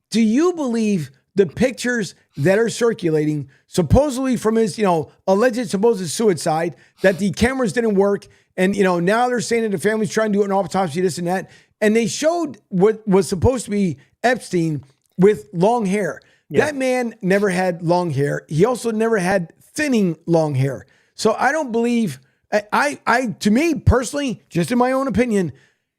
do you believe the pictures that are circulating, supposedly from his, alleged supposed suicide, that the cameras didn't work, and, now they're saying that the family's trying to do an autopsy, this and that, and they showed what was supposed to be Epstein with long hair. Yeah. That man never had long hair. He also never had thinning long hair. So I don't believe, to me personally, just in my own opinion,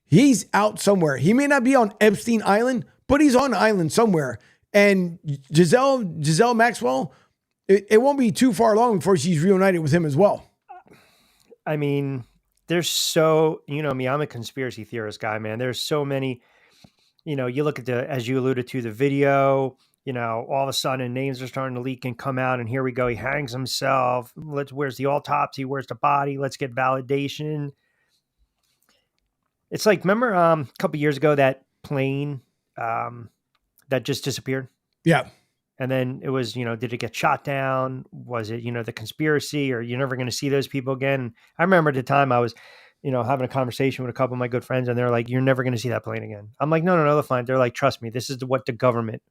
he's out somewhere. He may not be on Epstein Island, but he's on the island somewhere. And Giselle Maxwell, it won't be too far long before she's reunited with him as well. I mean, there's so, me, I'm a conspiracy theorist guy, man. There's so many, you look at as you alluded to, the video, all of a sudden names are starting to leak and come out, and here we go. He hangs himself. Where's the autopsy? Where's the body? Let's get validation. It's like, remember a couple years ago, that plane that just disappeared? Yeah. And then it was, did it get shot down? Was it, the conspiracy, or you're never going to see those people again? I remember at the time I was, having a conversation with a couple of my good friends, and they're like, you're never going to see that plane again. I'm like, no, they're fine. They're like, trust me, this is what the government,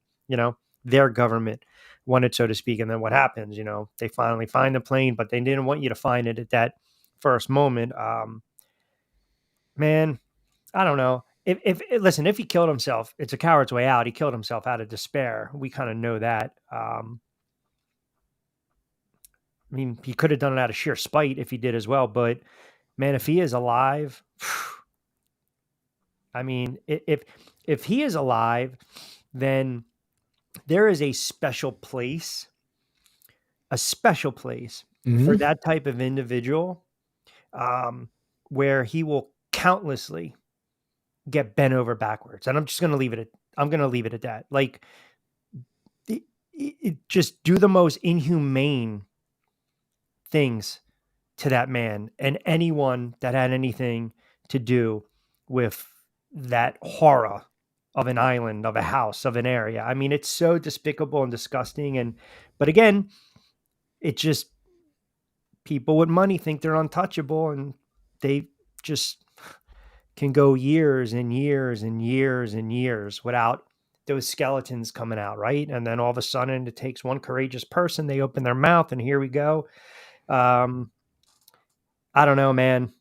their government wanted, so to speak. And then what happens, they finally find the plane, but they didn't want you to find it at that first moment. Man, I don't know. If he killed himself, it's a coward's way out. He killed himself out of despair. We kind of know that. I mean, he could have done it out of sheer spite if he did as well. But man, if he is alive, I mean, if he is alive, then there is a special place for that type of individual, where he will countlessly get bent over backwards. And I'm just going to leave it at that. Like, it just do the most inhumane things to that man and anyone that had anything to do with that horror of an island, of a house, of an area. I mean, it's so despicable and disgusting. But again, it just, people with money think they're untouchable, and they just can go years and years and years and years without those skeletons coming out, right? And then all of a sudden it takes one courageous person, they open their mouth, and here we go. I don't know, man.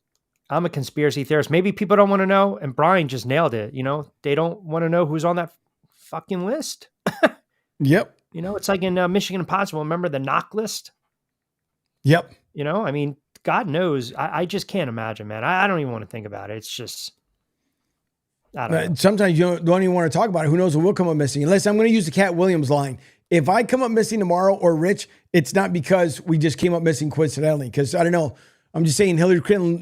I'm a conspiracy theorist. Maybe people don't want to know, and Brian just nailed it. They don't want to know who's on that fucking list. Yep. It's like in Michigan Impossible. Remember the knock list? Yep. I mean, God knows. I just can't imagine, man. I don't even want to think about it. It's just, I don't know. Sometimes you don't even want to talk about it. Who knows what will come up missing? Unless I'm going to use the Cat Williams line. If I come up missing tomorrow, or Rich, it's not because we just came up missing coincidentally. Because I don't know. I'm just saying Hillary Clinton,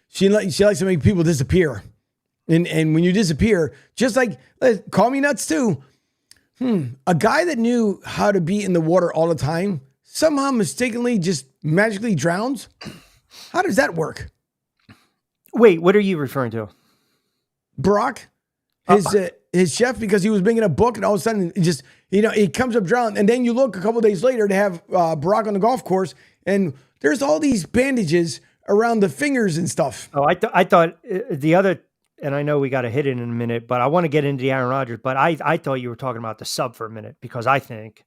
she likes to make people disappear. And when you disappear, just like, call me nuts too. A guy that knew how to be in the water all the time somehow mistakenly just magically drowns. How does that work? Wait, what are you referring to? Barack, his chef, because he was bringing a book, and all of a sudden it just, he comes up drowned. And then you look a couple of days later to have Barack on the golf course, and there's all these bandages around the fingers and stuff. Oh, I thought the other, and I know we got to hit it in a minute, but I want to get into the Aaron Rodgers, but I thought you were talking about the sub for a minute, because I think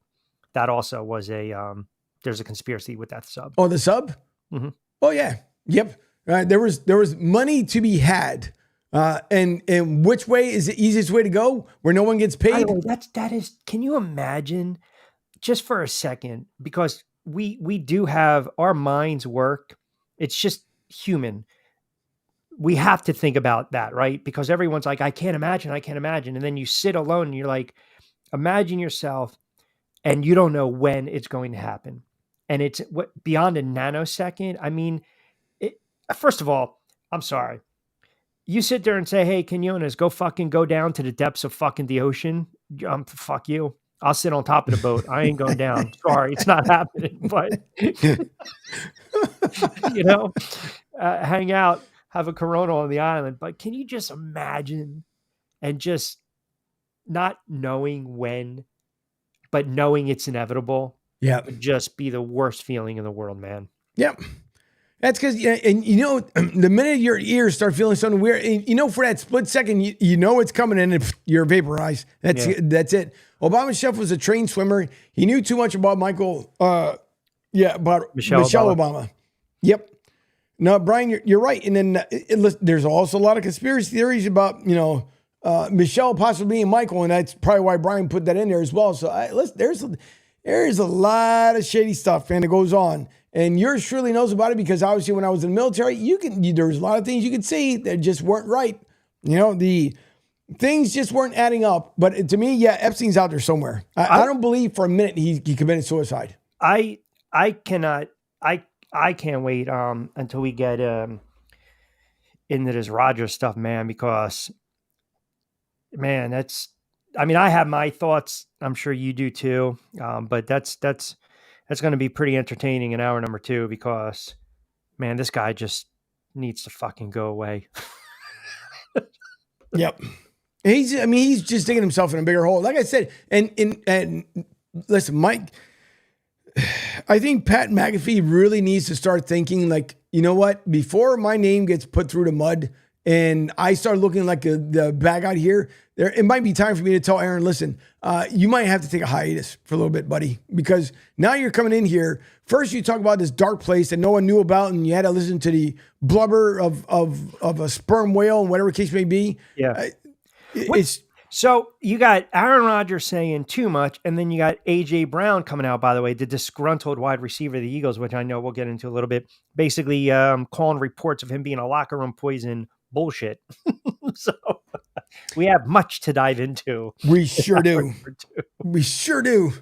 that also was there's a conspiracy with that sub. Oh, the sub? Mm-hmm. Oh yeah. Yep. There was money to be had. And which way is the easiest way to go where no one gets paid? That is, can you imagine just for a second, because we do have our minds work. It's just human. We have to think about that, right? Because everyone's like, I can't imagine. And then you sit alone and you're like, imagine yourself and you don't know when it's going to happen. And it's beyond a nanosecond. I mean, first of all, I'm sorry. You sit there and say, hey, Quinones, go down to the depths of fucking the ocean. Fuck you. I'll sit on top of the boat. I ain't going down. Sorry, it's not happening. But, hang out, have a Corona on the island. But can you just imagine and just not knowing when, but knowing it's inevitable? Yeah. Would just be the worst feeling in the world, man. Yep. That's because, the minute your ears start feeling something weird, and, for that split second, you know it's coming and you're vaporized. That's it. Obama's chef was a trained swimmer. He knew too much about Michelle Obama. Yep. No, Brian, you're right. And then there's also a lot of conspiracy theories about, Michelle possibly being Michael, and that's probably why Brian put that in there as well. So there's a lot of shady stuff, man, that goes on. And yours surely knows about it because obviously when I was in the military, there's a lot of things you could see that just weren't right. The things just weren't adding up. But to me, Epstein's out there somewhere. I don't believe for a minute he committed suicide. I can't wait until we get into this Rodgers stuff, man, because man, I have my thoughts. I'm sure you do too. But that's going to be pretty entertaining in hour number 2 because, man, this guy just needs to fucking go away. Yep. He's just digging himself in a bigger hole. Like I said, and listen, Mike, I think Pat McAfee really needs to start thinking like, you know what? Before my name gets put through the mud and I start looking like the bad guy here, it might be time for me to tell Aaron, listen, you might have to take a hiatus for a little bit, buddy, because now you're coming in here. First, you talk about this dark place that no one knew about, and you had to listen to the blubber of a sperm whale and whatever case may be. Yeah. So you got Aaron Rodgers saying too much, and then you got A.J. Brown coming out, by the way, the disgruntled wide receiver of the Eagles, which I know we'll get into a little bit, basically calling reports of him being a locker room poison bullshit. So we have much to dive into. We sure do. We sure do.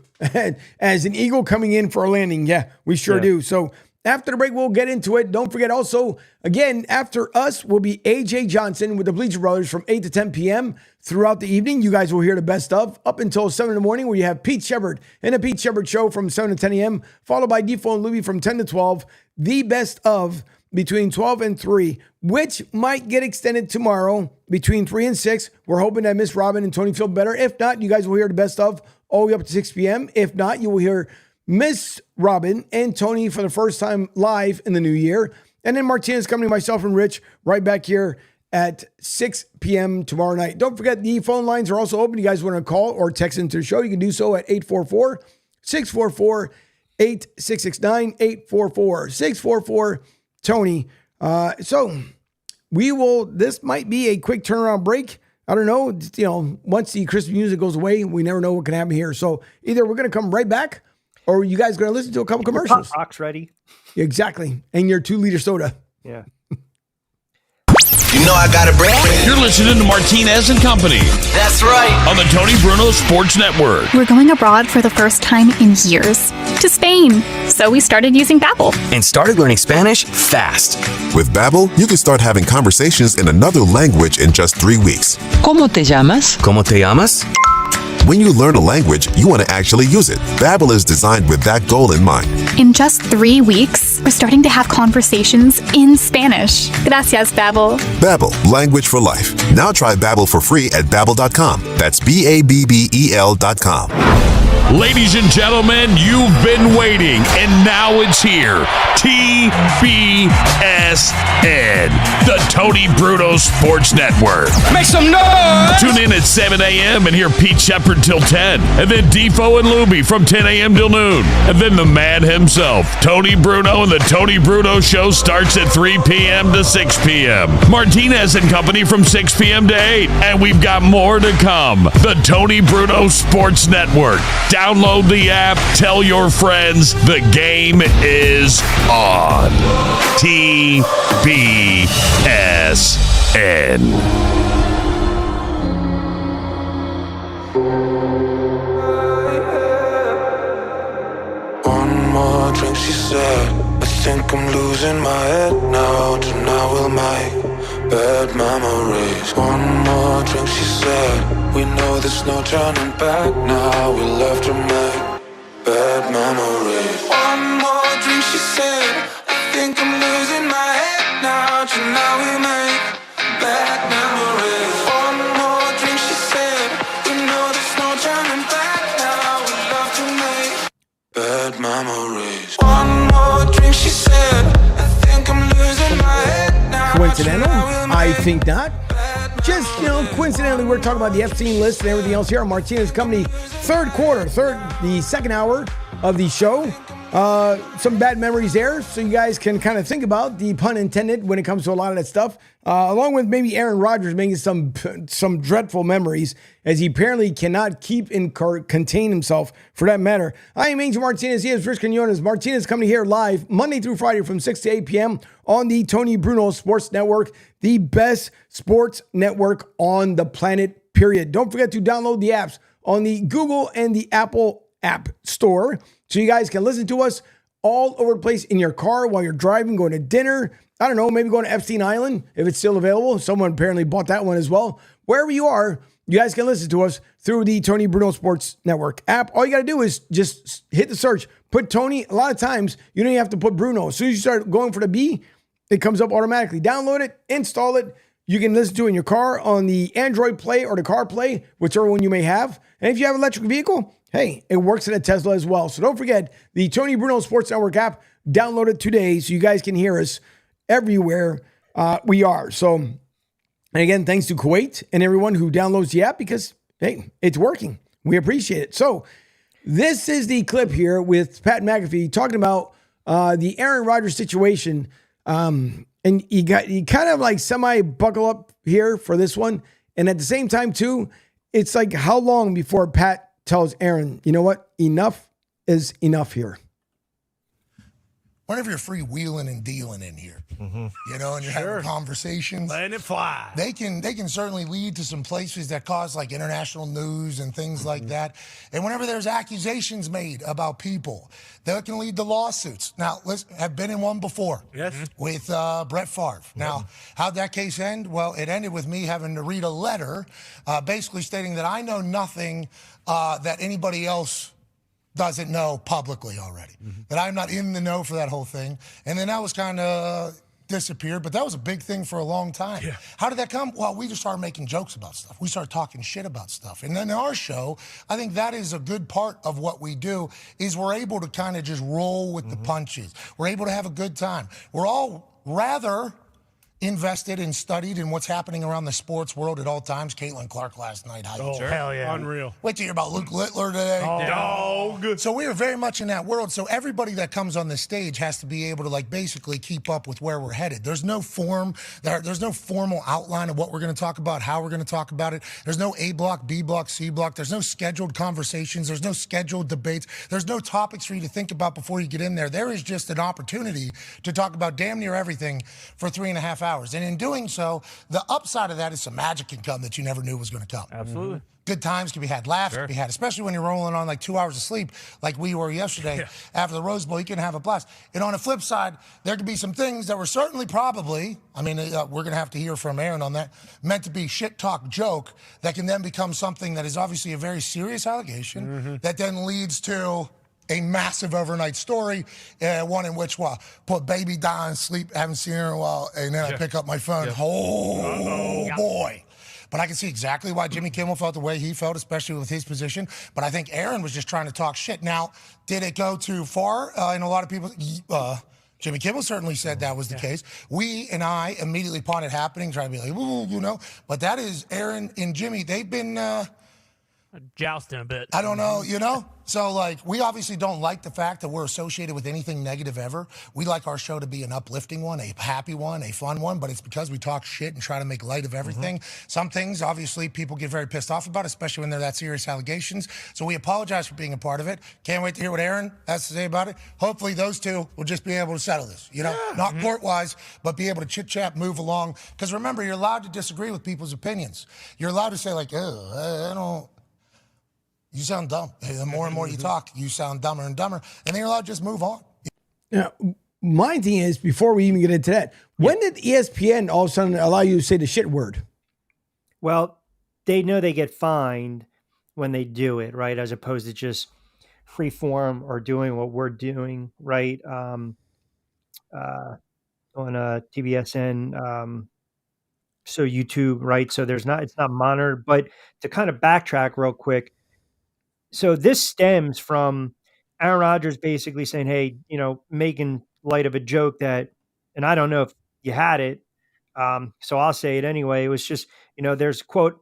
As an Eagle coming in for a landing, we sure do. So after the break, we'll get into it. Don't forget also, again, after us will be AJ Johnson with the Bleacher Brothers from 8 to 10 p.m. throughout the evening. You guys will hear the best of up until 7 in the morning, where you have Pete Shepard and the Pete Shepard Show from 7 to 10 a.m., followed by Defoe and Louie from 10 to 12. The best of between 12 and 3, which might get extended tomorrow between 3 and 6. We're hoping that Miss Robin and Tony feel better. If not, you guys will hear the best of all the way up to 6 p.m. If not, you will hear Miss Robin and Tony for the first time live in the new year. And then Martinez Company, myself and Rich, right back here at 6 p.m. tomorrow night. Don't forget, the phone lines are also open. You guys want to call or text into the show, you can do so at 844-644-8669, 844-644-TONY. So this might be a quick turnaround break. I don't know, once the Christmas music goes away, we never know what can happen here. So either we're going to come right back, or you guys are going to listen to a couple commercials. Pop rocks ready. Exactly. And your 2-liter soda. Yeah. You know I got a brand. You're listening to Martinez and Company That's right. on the Tony Bruno Sports Network. We're going abroad for the first time in years to Spain. So we started using Babbel. And started learning Spanish fast. With Babbel, you can start having conversations in another language in just 3 weeks. ¿Cómo te llamas? ¿Cómo te llamas? When you learn a language, you want to actually use it. Babbel is designed with that goal in mind. In just 3 weeks, we're starting to have conversations in Spanish. Gracias, Babbel. Babbel, language for life. Now try Babbel for free at Babbel.com. That's Babbel.com. Ladies and gentlemen, you've been waiting, and now it's here. TBSN, the Tony Bruno Sports Network. Make some noise! Tune in at 7 a.m. and hear Pete Shepard till 10. And then Defo and Luby from 10 a.m. till noon. And then the man himself, Tony Bruno, and the Tony Bruno Show starts at 3 p.m. to 6 p.m. Martinez and Company from 6 p.m. to 8. And we've got more to come. The Tony Bruno Sports Network. Download the app. Tell your friends the game is on. TBSN. One more drink, she said. I think I'm losing my head now. Tonight we'll make bad memories. One more drink, she said. We know there's no turning back now. We'll have to make bad memories. One more drink, she said. I think I'm losing my head now. Tonight we'll make bad memories. One more drink, she said. We know there's no turning back now. We'll have to make bad memories. One more drink, she said. I think I'm losing my head now. Coincidental? I think not. Just, coincidentally, we're talking about the Epstein list and everything else here on Martinez Company. The second hour of the show. Some bad memories there, so you guys can kind of think about, the pun intended, when it comes to a lot of that stuff. Along with maybe Aaron Rodgers making some dreadful memories, as he apparently cannot keep and contain himself, for that matter. I am Angel Martinez. He is Rich Quinones. Martinez Company here live Monday through Friday from 6 to 8 p.m. on the Tony Bruno Sports Network, the best sports network on the planet, period. Don't forget to download the apps on the Google and the Apple App Store, so you guys can listen to us all over the place in your car while you're driving, going to dinner. I don't know, maybe going to Epstein Island if it's still available. Someone apparently bought that one as well. Wherever you are, you guys can listen to us through the Tony Bruno Sports Network app. All you got to do is just hit the search. Put Tony. A lot of times, you don't even have to put Bruno. As soon as you start going for the B, it comes up automatically. Download it, install it. You can listen to it in your car on the Android Play or the Car Play, whichever one you may have. And if you have an electric vehicle, hey, it works in a Tesla as well. So don't forget the Tony Bruno Sports Network app. Download it today so you guys can hear us everywhere we are. So, and again, thanks to Kuwait and everyone who downloads the app, because, hey, it's working. We appreciate it. So this is the clip here with Pat McAfee talking about the Aaron Rodgers situation. And you kind of like semi-buckle up here for this one. And at the same time, too, it's like how long before Pat tells Aaron, you know what, enough is enough here. Whenever you're freewheeling and dealing in here, and you're having conversations, letting it fly. They can certainly lead to some places that cause like international news and things like that. And whenever there's accusations made about people, that can lead to lawsuits. Now, have been in one before. Yes. With Brett Favre. Now, how'd that case end? Well, it ended with me having to read a letter basically stating that I know nothing that anybody else doesn't know publicly already. That I'm not in the know for that whole thing. And then that was kind of disappeared, but that was a big thing for a long time. Yeah. How did that come? Well, we just started making jokes about stuff. We started talking shit about stuff. And then our show, I think that is a good part of what we do, is we're able to kind of just roll with the punches. We're able to have a good time. We're all rather invested and studied in what's happening around the sports world at all times. Caitlin Clark last night. Hell yeah. Unreal. Wait till you hear about Luke Littler today. Dog. So we are very much in that world. So everybody that comes on the stage has to be able to like basically keep up with where we're headed. There's no form. There's no formal outline of what we're going to talk about, how we're going to talk about it. There's no A block, B block, C block. There's no scheduled conversations. There's no scheduled debates. There's no topics for you to think about before you get in there. There is just an opportunity to talk about damn near everything for 3.5 hours. And in doing so, the upside of that is some magic can come that you never knew was going to come. Absolutely. Good times can be had, laughs can be had, especially when you're rolling on like 2 hours of sleep like we were yesterday after the Rose Bowl. You can have a blast. And on the flip side, there could be some things that were certainly probably, we're going to have to hear from Aaron on that, meant to be shit talk joke that can then become something that is obviously a very serious allegation that then leads to a massive overnight story, one in which, put baby down, sleep, haven't seen her in a while, and then I pick up my phone. Oh, boy. But I can see exactly why Jimmy Kimmel felt the way he felt, especially with his position. But I think Aaron was just trying to talk shit. Now, did it go too far in a lot of people? Jimmy Kimmel certainly said that was the case. We and I immediately upon it happening, trying to be like, ooh, you know. But that is Aaron and Jimmy. They've been jousting a bit. I don't know, you know? So, like, we obviously don't like the fact that we're associated with anything negative ever. We like our show to be an uplifting one, a happy one, a fun one, but it's because we talk shit and try to make light of everything. Some things, obviously, people get very pissed off about, especially when they're that serious allegations. So we apologize for being a part of it. Can't wait to hear what Aaron has to say about it. Hopefully those two will just be able to settle this, you know? Not court-wise, but be able to chit-chat, move along. Because remember, you're allowed to disagree with people's opinions. You're allowed to say, like, I don't... You sound dumb. The more and more you talk, you sound dumber and dumber. And then you're allowed to just move on. Now, my thing is, before we even get into that, when did ESPN all of a sudden allow you to say the shit word? Well, they know they get fined when they do it, right? As opposed to just free form or doing what we're doing, right? On TBSN, so YouTube, right? So it's not monitored. But to kind of backtrack real quick, so this stems from Aaron Rodgers basically saying, hey, you know, making light of a joke that, and I don't know if you had it, so I'll say it anyway. It was just, you know, there's quote,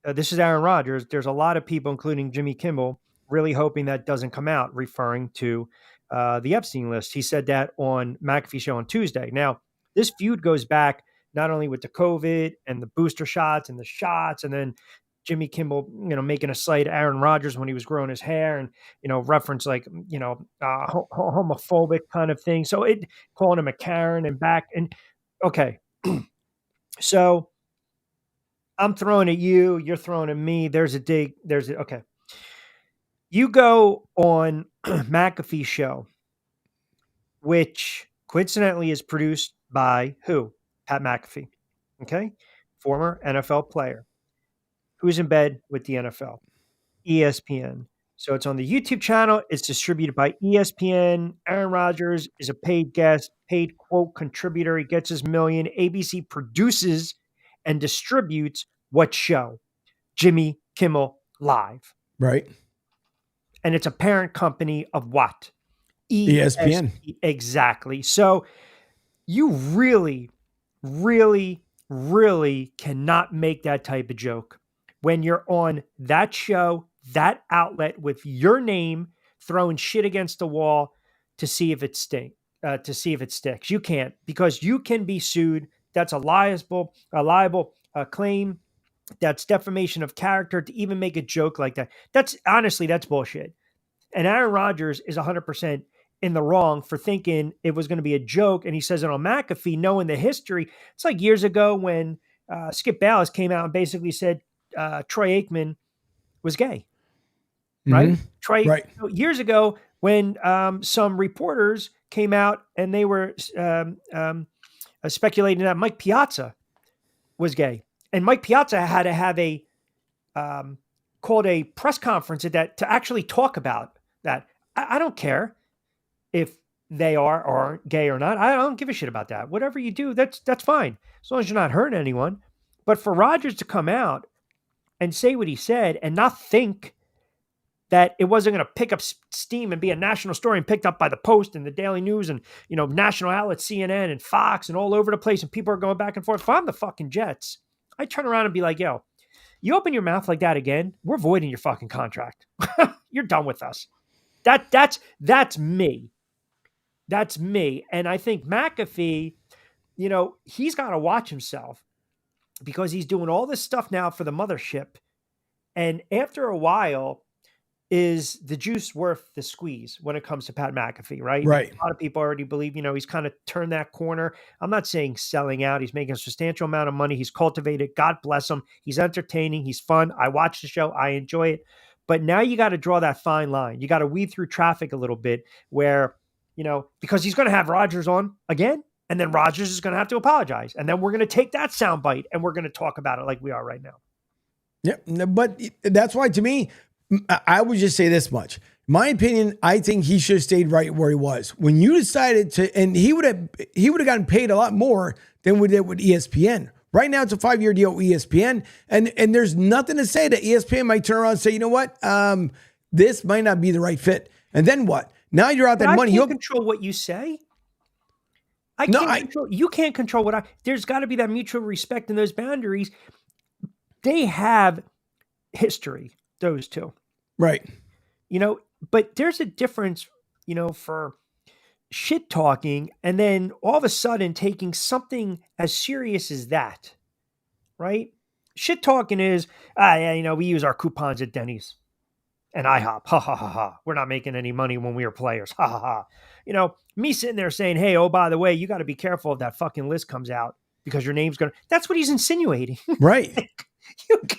this is Aaron Rodgers. There's a lot of people, including Jimmy Kimmel, really hoping that doesn't come out, referring to the Epstein list. He said that on McAfee show on Tuesday. Now, this feud goes back not only with the COVID and the booster shots and the shots, and then Jimmy Kimmel, you know, making a slight at Aaron Rodgers when he was growing his hair and, you know, reference like, you know, homophobic kind of thing. So it calling him a Karen and back and okay. So I'm throwing at you, you're throwing at me. Okay. You go on McAfee show, which coincidentally is produced by who? Pat McAfee. Okay. Former NFL player. Who's in bed with the NFL? ESPN. So it's on the YouTube channel. It's distributed by ESPN. Aaron Rodgers is a paid guest, paid quote contributor. He gets his million. ABC produces and distributes what show? Jimmy Kimmel Live. Right. And it's a parent company of what? ESPN. Exactly. So you really, really, really cannot make that type of joke when you're on that show, that outlet with your name, throwing shit against the wall to see if it sticks. You can't, because you can be sued. That's a liable claim. That's defamation of character to even make a joke like that. That's bullshit. And Aaron Rodgers is 100% in the wrong for thinking it was going to be a joke. And he says it on McAfee, knowing the history. It's like years ago when Skip Bayless came out and basically said, Troy Aikman was gay, right? Right. Years ago when some reporters came out and they were speculating that Mike Piazza was gay, and Mike Piazza had to have called a press conference at that to actually talk about that. I don't care if they are or aren't gay or not. I don't give a shit about that. Whatever you do, that's fine, as long as you're not hurting anyone. But for Rodgers to come out and say what he said and not think that it wasn't going to pick up steam and be a national story and picked up by the Post and the Daily News and, you know, national outlets, CNN and Fox and all over the place, and people are going back and forth. If I'm the fucking Jets, I turn around and be like, yo, you open your mouth like that again, we're voiding your fucking contract. You're done with us. That's me. That's me. And I think McAfee, you know, he's got to watch himself, because he's doing all this stuff now for the mothership. And after a while, is the juice worth the squeeze when it comes to Pat McAfee, right? Right. A lot of people already believe, you know, he's kind of turned that corner. I'm not saying selling out. He's making a substantial amount of money. He's cultivated. God bless him. He's entertaining. He's fun. I watch the show. I enjoy it. But now you got to draw that fine line. You got to weed through traffic a little bit where, you know, because he's going to have Rodgers on again. And then Rodgers is going to have to apologize. And then we're going to take that soundbite and we're going to talk about it like we are right now. Yeah, but that's why, to me, I would just say this much. My opinion, I think he should have stayed right where he was. When you decided to, and he would have gotten paid a lot more than we did with ESPN. Right now, it's a 5-year deal with ESPN, and there's nothing to say that ESPN might turn around and say, you know what, this might not be the right fit. And then what? Now you're out that money. I can't control what you say. You can't control what there's got to be that mutual respect and those boundaries. They have history, those two. Right. But there's a difference, for shit talking and then all of a sudden taking something as serious as that, right? Shit talking is, we use our coupons at Denny's and IHOP. Ha ha ha ha. We're not making any money when we were players. Ha ha ha. Me sitting there saying, hey, oh, by the way, you got to be careful if that fucking list comes out because your name's going to, that's what he's insinuating. Right.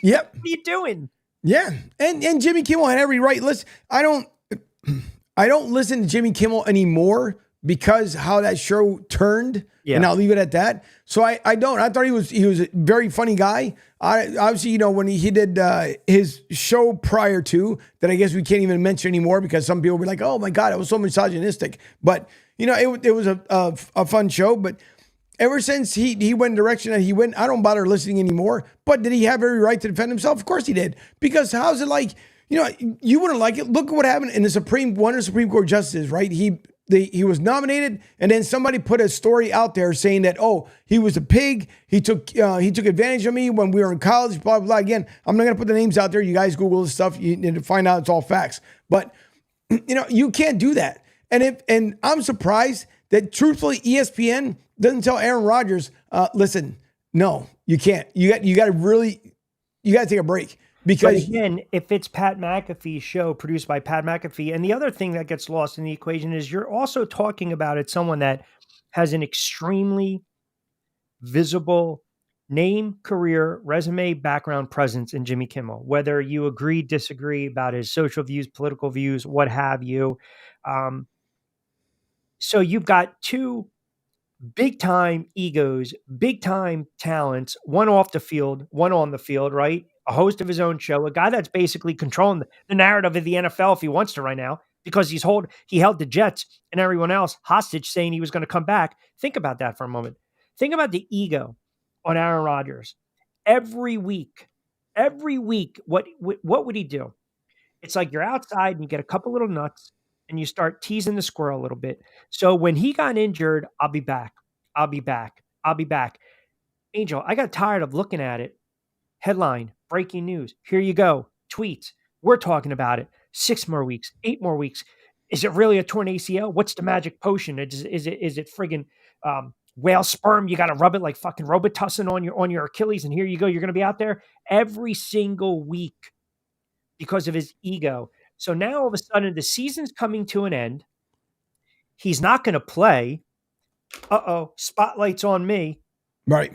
Yep. What are you doing? Yeah. And Jimmy Kimmel had every right. Listen, I don't listen to Jimmy Kimmel anymore because how that show turned, and I'll leave it at that. So I don't. I thought he was a very funny guy. Obviously, when he did his show prior to that, I guess we can't even mention anymore because some people were like, "Oh my God, it was so misogynistic." But it was a fun show. But ever since he went in the direction that he went, I don't bother listening anymore. But did he have every right to defend himself? Of course he did. Because how's it like? You wouldn't like it. Look at what happened in one of the Supreme Court justices, right? He was nominated, and then somebody put a story out there saying that, he was a pig. He took advantage of me when we were in college, blah, blah, blah. Again, I'm not going to put the names out there. You guys Google this stuff. You need to find out it's all facts. But, you can't do that. And I'm surprised that truthfully ESPN doesn't tell Aaron Rodgers, listen, no, you can't. You got to take a break. Because again, if it's Pat McAfee's show produced by Pat McAfee, and the other thing that gets lost in the equation is you're also talking about someone that has an extremely visible name, career, resume, background, presence in Jimmy Kimmel, whether you agree, disagree about his social views, political views, what have you. So you've got two big time egos, big time talents, one off the field, one on the field, right? A host of his own show, a guy that's basically controlling the narrative of the NFL if he wants to right now, because he held the Jets and everyone else hostage saying he was going to come back. Think about that for a moment. Think about the ego on Aaron Rodgers. Every week, what would he do? It's like you're outside and you get a couple little nuts and you start teasing the squirrel a little bit. So when he got injured, I'll be back. Angel, I got tired of looking at it. Headline, breaking news. Here you go. Tweets. We're talking about it. 6 more weeks, 8 more weeks. Is it really a torn ACL? What's the magic potion? Is it friggin' whale sperm? You got to rub it like fucking Robitussin on your Achilles, and here you go. You're going to be out there every single week because of his ego. So now all of a sudden the season's coming to an end. He's not going to play. Spotlight's on me. Right.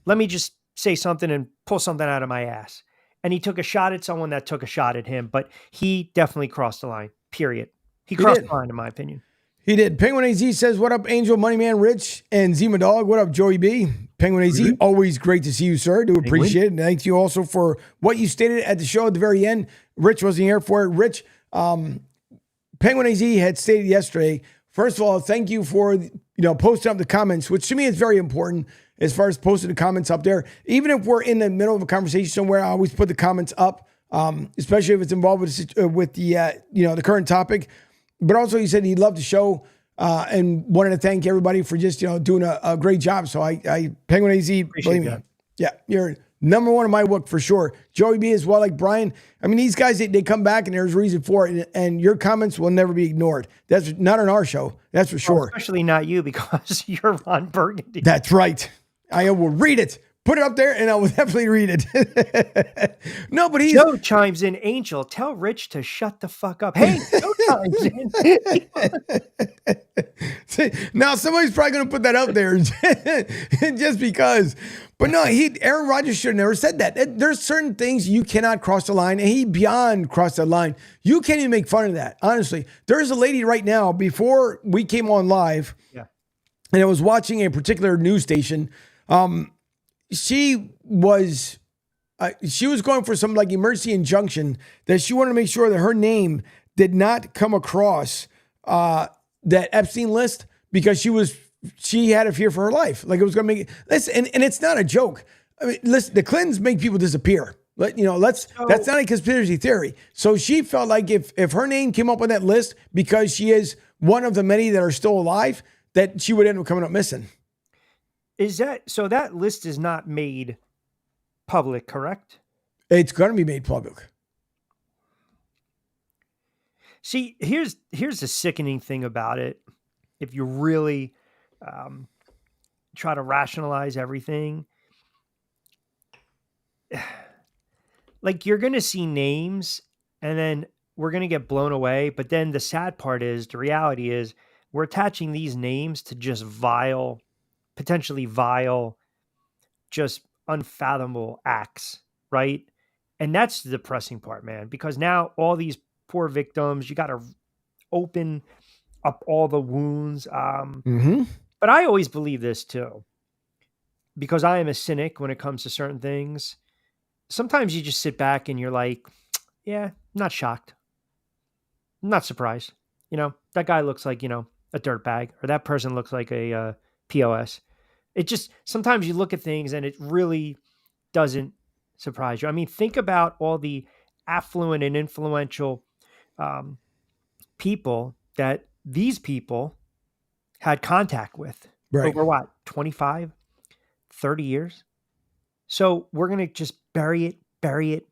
Let me just say something and pull something out of my ass. And he took a shot at someone that took a shot at him, but he definitely crossed the line, period. He crossed the line, in my opinion. He did. Penguin AZ says, what up, Angel, Moneyman, Rich, and Zima Dog? What up, Joey B? Penguin AZ, always great to see you, sir. Do appreciate it. And thank you also for what you stated at the show at the very end. Rich wasn't here for it. Rich, Penguin AZ had stated yesterday, first of all, thank you for posting up the comments, which to me is very important. As far as posting the comments up there, even if we're in the middle of a conversation somewhere, I always put the comments up, especially if it's involved with the current topic. But also, he said he loved the show and wanted to thank everybody for just doing a great job. So I Penguin AZ, believe me, yeah, you're number one in my book for sure. Joey B as well, like Brian. I mean, these guys they come back and there's a reason for it, and your comments will never be ignored. That's not on our show, that's for sure. Especially not you, because you're Ron Burgundy. That's right. I will read it. Put it up there, and I will definitely read it. No, but Joe chimes in. Angel, tell Rich to shut the fuck up. Hey, Joe chimes in. Now somebody's probably going to put that up there just because. But no, Aaron Rodgers should have never said that. There's certain things you cannot cross the line, and he beyond crossed that line. You can't even make fun of that. Honestly, there's a lady right now before we came on live, and I was watching a particular news station. She was going for some like emergency injunction that she wanted to make sure that her name did not come across that Epstein list because she had a fear for her life. Like it was going to make it. Listen, and it's not a joke. I mean, listen, the Clintons make people disappear. That's not a conspiracy theory. So she felt like if her name came up on that list because she is one of the many that are still alive, that she would end up coming up missing. Is that so? That list is not made public, correct? It's going to be made public. See, here's the sickening thing about it. If you really try to rationalize everything, like you're going to see names and then we're going to get blown away. But then the sad part is, the reality is we're attaching these names to just potentially vile, just unfathomable acts, right? And that's the depressing part, man, because now all these poor victims, you got to open up all the wounds. But I always believe this too, because I am a cynic when it comes to certain things. Sometimes you just sit back and you're like, yeah, not shocked. I'm not surprised. That guy looks like, a dirtbag, or that person looks like a POS. It just, sometimes you look at things and it really doesn't surprise you. I mean, think about all the affluent and influential people that these people had contact with over what, 25, 30 years? So we're going to just bury it.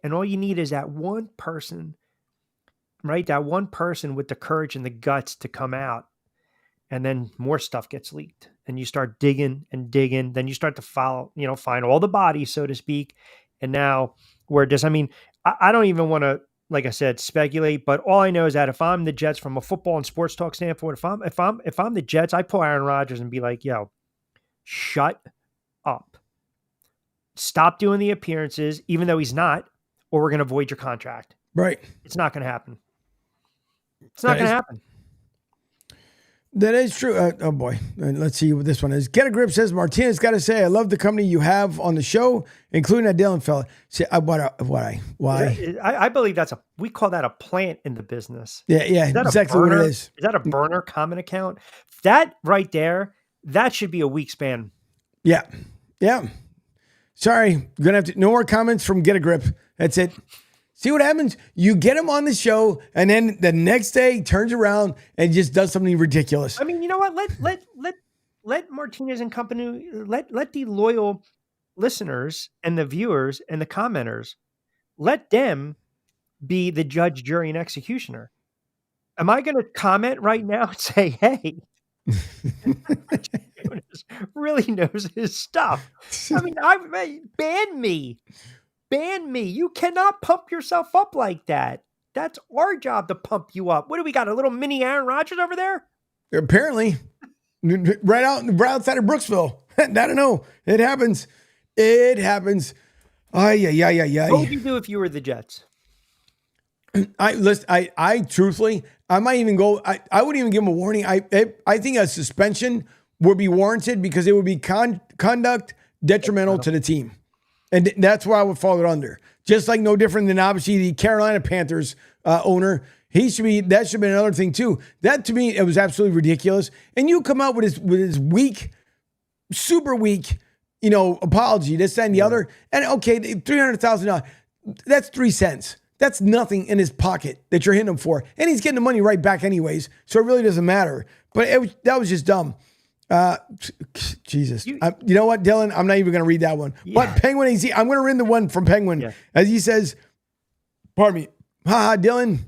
And all you need is that one person, right? That one person with the courage and the guts to come out. And then more stuff gets leaked and you start digging and digging. Then you start to find all the bodies, so to speak. And now I don't even want to, like I said, speculate, but all I know is that if I'm the Jets from a football and sports talk standpoint, if I'm the Jets, I pull Aaron Rodgers and be like, yo, shut up. Stop doing the appearances, even though he's not, or we're going to void your contract. Right. It's not going to happen. It's not going to happen. That is true. Oh boy. Let's see what this one is. Get a Grip says, Martinez got to say, I love the company you have on the show, including that Dylan fella. Say, why? I believe we call that a plant in the business. Yeah. Exactly what it is. Is that a burner common account? That right there, that should be a week span. Yeah. Sorry. Gonna have to, no more comments from Get a Grip. That's it. See what happens? You get him on the show, and then the next day he turns around and just does something ridiculous. I mean, you know what? Let Martinez and Company, let the loyal listeners and the viewers and the commenters, let them be the judge, jury, and executioner. Am I going to comment right now and say, hey, really knows his stuff? I mean, ban me. Ban me. You cannot pump yourself up like that. That's our job to pump you up. What do we got? A little mini Aaron Rodgers over there? Apparently. Right outside of Brooksville. I don't know. It happens. Yeah. What would you do if you were the Jets? I truthfully, I might even go, I wouldn't even give him a warning. I think a suspension would be warranted because it would be conduct detrimental to the team. And that's where I would fall it under. Just like no different than obviously the Carolina Panthers owner. That should be another thing too. That to me, it was absolutely ridiculous. And you come out with his weak, super weak, apology, this, that, and the other. And okay, $300,000, that's 3 cents. That's nothing in his pocket that you're hitting him for. And he's getting the money right back anyways. So it really doesn't matter. But that was just dumb. Jesus. You know what, Dylan? I'm not even going to read that one. Yeah. But Penguin AZ, I'm going to read the one from Penguin. As he says, pardon me. Haha, Dylan,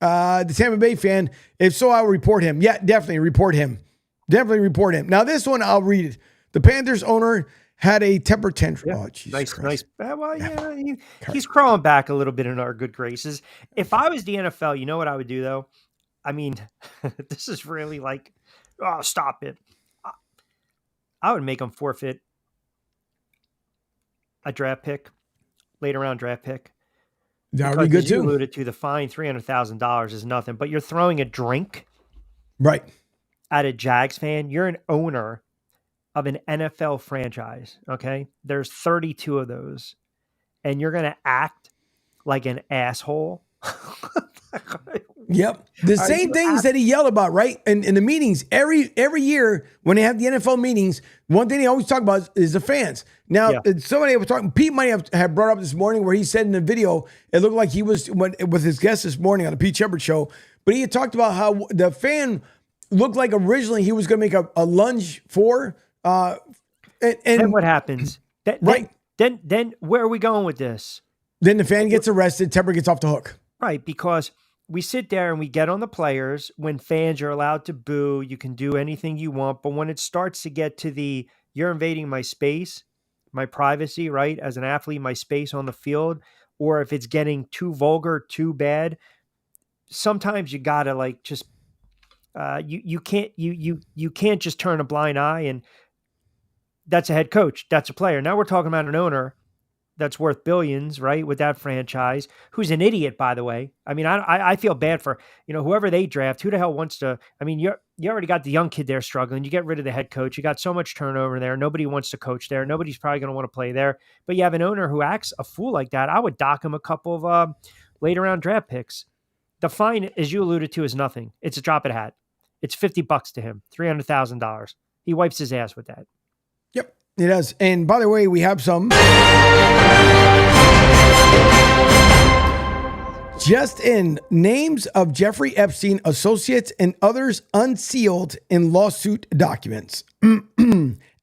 the Tampa Bay fan. If so, I'll report him. Yeah, definitely report him. Now, this one, I'll read it. The Panthers owner had a temper tantrum. Yeah. Oh, Jesus nice. Well, yeah, he's crawling back a little bit in our good graces. If I was the NFL, you know what I would do, though? I mean, this is really like, oh, stop it. I would make him forfeit a draft pick, later round draft pick. That would be good too. You alluded to the fine, $300,000 is nothing, but you're throwing a drink right at a Jags fan. You're an owner of an NFL franchise. Okay. There's 32 of those and you're going to act like an asshole. Yep. The same things that he yelled about, right? In the meetings, every year when they have the NFL meetings, one thing they always talk about is the fans. Now, somebody was talking, Pete might have brought up this morning where he said in the video, it looked like he was with his guest this morning on the Pete Shepard show, but he had talked about how the fan looked like originally he was going to make a lunge for. And what happens? Then where are we going with this? Then the fan gets arrested, Tepper gets off the hook. Right, because we sit there and we get on the players. When fans are allowed to boo, you can do anything you want. But when it starts to get to you're invading my space, my privacy, right? As an athlete, my space on the field, or if it's getting too vulgar, too bad, sometimes you gotta you can't just turn a blind eye. And that's a head coach, that's a player. Now we're talking about an owner that's worth billions, right? With that franchise, who's an idiot, by the way. I mean, I feel bad for, whoever they draft. Who the hell wants to? I mean, you already got the young kid there struggling. You get rid of the head coach. You got so much turnover there. Nobody wants to coach there. Nobody's probably going to want to play there. But you have an owner who acts a fool like that. I would dock him a couple of later round draft picks. The fine, as you alluded to, is nothing. It's a drop of a hat. It's $50 to him, $300,000. He wipes his ass with that. Yep, it does. And by the way, we have some. Just in, names of Jeffrey Epstein associates and others unsealed in lawsuit documents.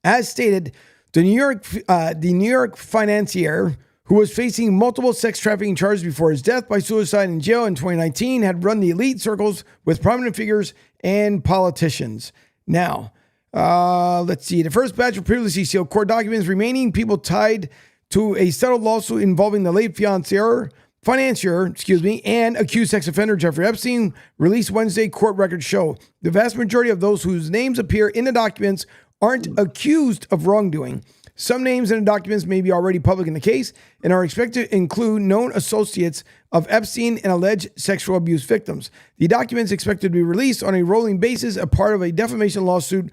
As stated, the New York financier, who was facing multiple sex trafficking charges before his death by suicide in jail in 2019, had run the elite circles with prominent figures and politicians. Now, let's see. The first batch of previously sealed court documents remaining people tied to a settled lawsuit involving the late financier, and accused sex offender Jeffrey Epstein, released Wednesday, court records show. The vast majority of those whose names appear in the documents aren't accused of wrongdoing. Some names in the documents may be already public in the case and are expected to include known associates of Epstein and alleged sexual abuse victims. The documents expected to be released on a rolling basis, a part of a defamation lawsuit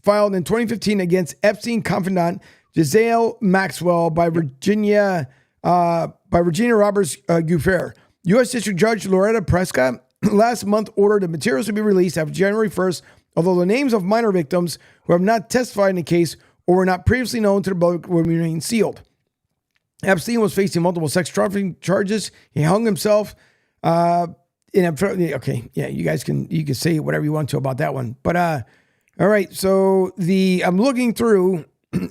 filed in 2015 against Epstein confidant Giselle Maxwell by Virginia Roberts Guffair. U.S. District Judge Loretta Preska last month ordered the materials to be released after January 1st, although the names of minor victims who have not testified in the case or were not previously known to the public will remain sealed. Epstein was facing multiple sex trafficking charges. He hung himself. You guys can say whatever you want to about that one. But all right, so I'm looking through,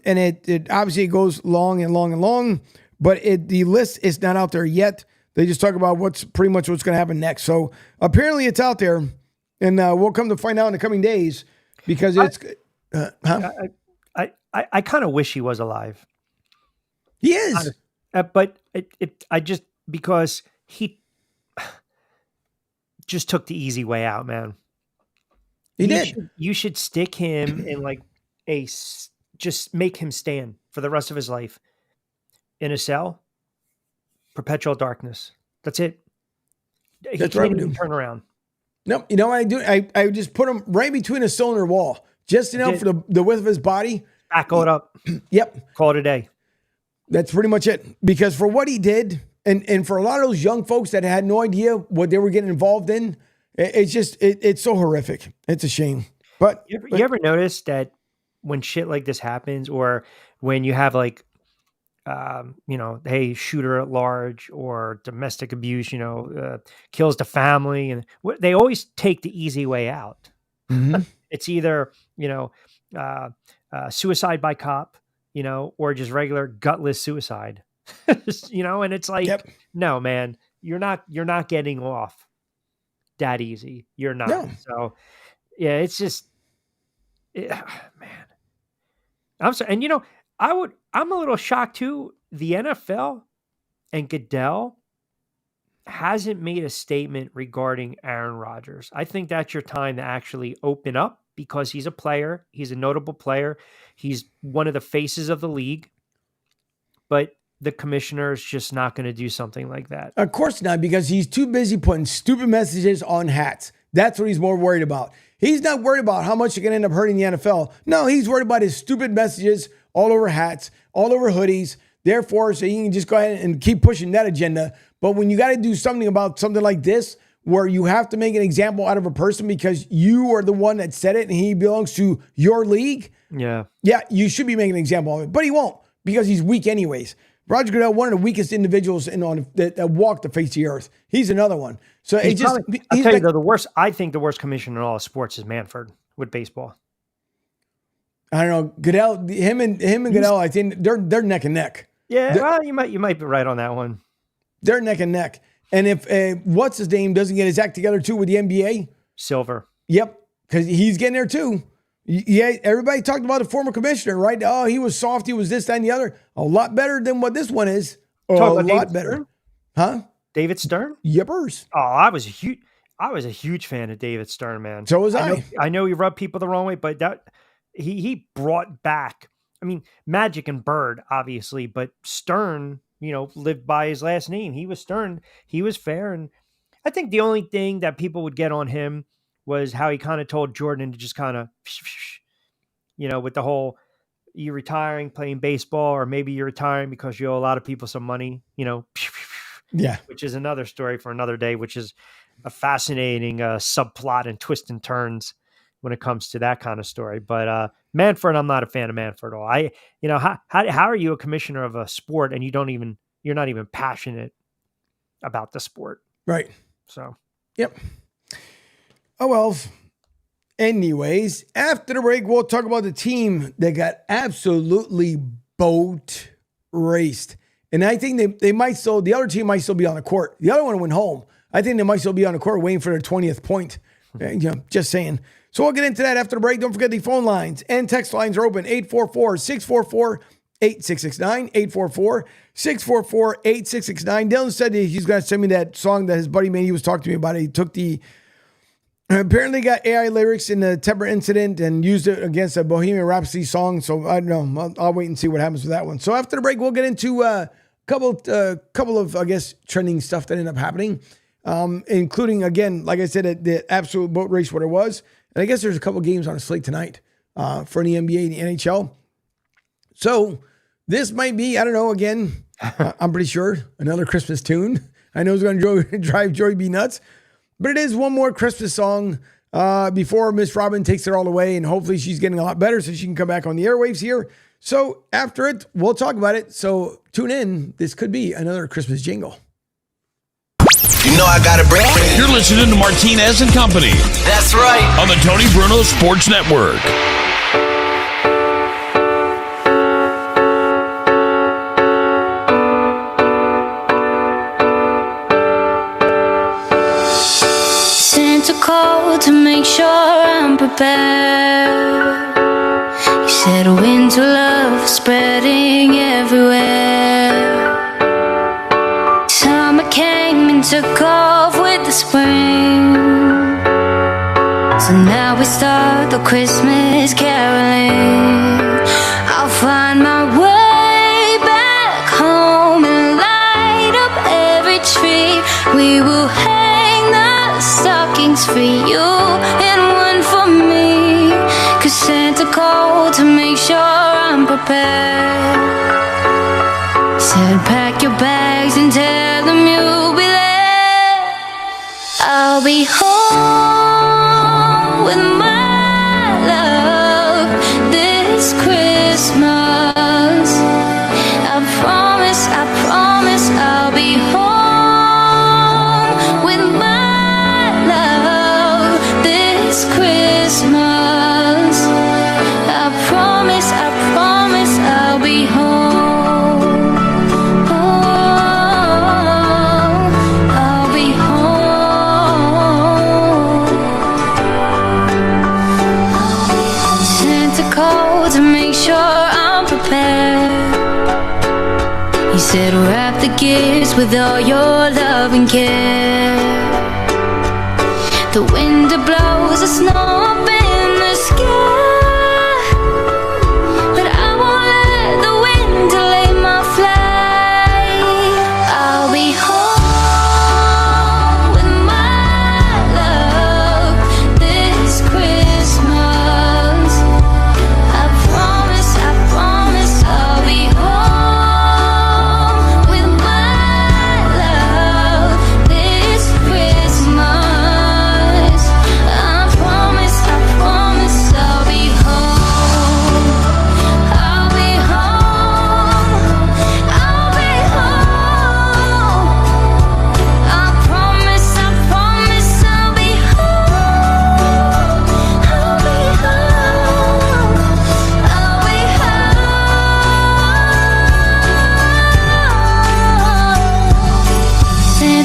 and it obviously goes long and long and long, but the list is not out there yet. They just talk about what's going to happen next. So apparently it's out there, and we'll come to find out in the coming days because it's. I kind of wish he was alive. He is, but because he just took the easy way out, man. He did. You should stick him in just make him stand for the rest of his life in a cell, perpetual darkness. That's it. He can't even turn around. No, you know what I do? I just put him right between a cylinder wall, just enough for the width of his body. Backle it up. Yep. Call it a day. That's pretty much it. Because for what he did, and for a lot of those young folks that had no idea what they were getting involved in, it's so horrific. It's a shame. But you ever notice that when shit like this happens, or when you have hey, shooter at large or domestic abuse, kills the family, and they always take the easy way out. Mm-hmm. It's either, suicide by cop, or just regular gutless suicide, and it's like, no, man, you're not getting off that easy. You're not. No. So yeah, it's just, man, I'm sorry. And I'm a little shocked too. The NFL and Goodell hasn't made a statement regarding Aaron Rodgers. I think that's your time to actually open up, because he's a player. He's a notable player. He's one of the faces of the league, but the commissioner is just not going to do something like that. Of course not, because he's too busy putting stupid messages on hats. That's what he's more worried about. He's not worried about how much you're going to end up hurting the NFL. No, he's worried about his stupid messages all over hats, all over hoodies. Therefore, so he can just go ahead and keep pushing that agenda. But when you got to do something about something like this, where you have to make an example out of a person because you are the one that said it and he belongs to your league. Yeah. Yeah, you should be making an example of it, but he won't because he's weak anyways. Roger Goodell, one of the weakest individuals that walk the face of the earth. He's another one. So I'll tell you though, I think the worst commissioner in all of sports is Manfred with baseball. I don't know. Goodell, him and Goodell, I think they're neck and neck. Yeah, well, you might be right on that one. They're neck and neck. And if what's his name doesn't get his act together too with the NBA, Silver. Yep, because he's getting there too. Yeah, everybody talked about the former commissioner, right? Oh, he was soft. He was this, that, and the other. A lot better than what this one is. A lot better. Stern? Huh? David Stern? Yippers. Oh, I was a huge fan of David Stern, man. So was I. I know he rubbed people the wrong way, but that he brought back. I mean, Magic and Bird, obviously, but Stern, lived by his last name. He was Stern. He was fair, and I think the only thing that people would get on him was how he kind of told Jordan to just kind of, with the whole, you retiring, playing baseball, or maybe you're retiring because you owe a lot of people some money, Yeah. Which is another story for another day, which is a fascinating subplot and twists and turns when it comes to that kind of story. But Manfred, I'm not a fan of Manfred at all. How are you a commissioner of a sport and you're not even passionate about the sport? Right. So. Yep. Oh, well. Anyways, after the break, we'll talk about the team that got absolutely boat raced. And I think they might still, the other team might still be on the court. The other one went home. I think they might still be on the court waiting for their 20th point. Just saying. So we'll get into that after the break. Don't forget the phone lines and text lines are open. 844-644-8669. 844-644-8669. Dylan said that he's going to send me that song that his buddy made. He was talking to me about it. He took apparently got AI lyrics in the Temper incident and used it against a Bohemian Rhapsody song. So I don't know. I'll wait and see what happens with that one. So after the break, we'll get into a couple of, I guess, trending stuff that ended up happening, including, again, like I said, the absolute boat race, what it was. And I guess there's a couple games on a slate tonight for the NBA and the NHL. So this might be, I don't know, again, I'm pretty sure, another Christmas tune. I know it's going to drive Joey B nuts. But it is one more Christmas song before Miss Robin takes it all away, and hopefully she's getting a lot better so she can come back on the airwaves here. So after it, we'll talk about it. So tune in. This could be another Christmas jingle. You know I got a brand. You're listening to Martinez and Company. That's right. On the Tony Bruno Sports Network. Santa called to make sure I'm prepared. He said winter love spreading everywhere. Summer came and took off with the spring. So now we start the Christmas caroling. I'll find my way back home and light up every tree. We will hang the stockings for you and one for me. 'Cause Santa called to make sure I'm prepared. Said pack your bags and tell them you'll be there. I'll be home with my love this Christmas. I promise I'll be home with my love this Christmas. I promise I'll be home. Oh, I'll be home. Santa called to make sure I'm prepared. He said wrap the gifts with all your love and care. The wind blows the snow up in the sky, but I won't let the wind delay my flight. I'll be home with my love this Christmas. I promise I'll be home with my love this Christmas.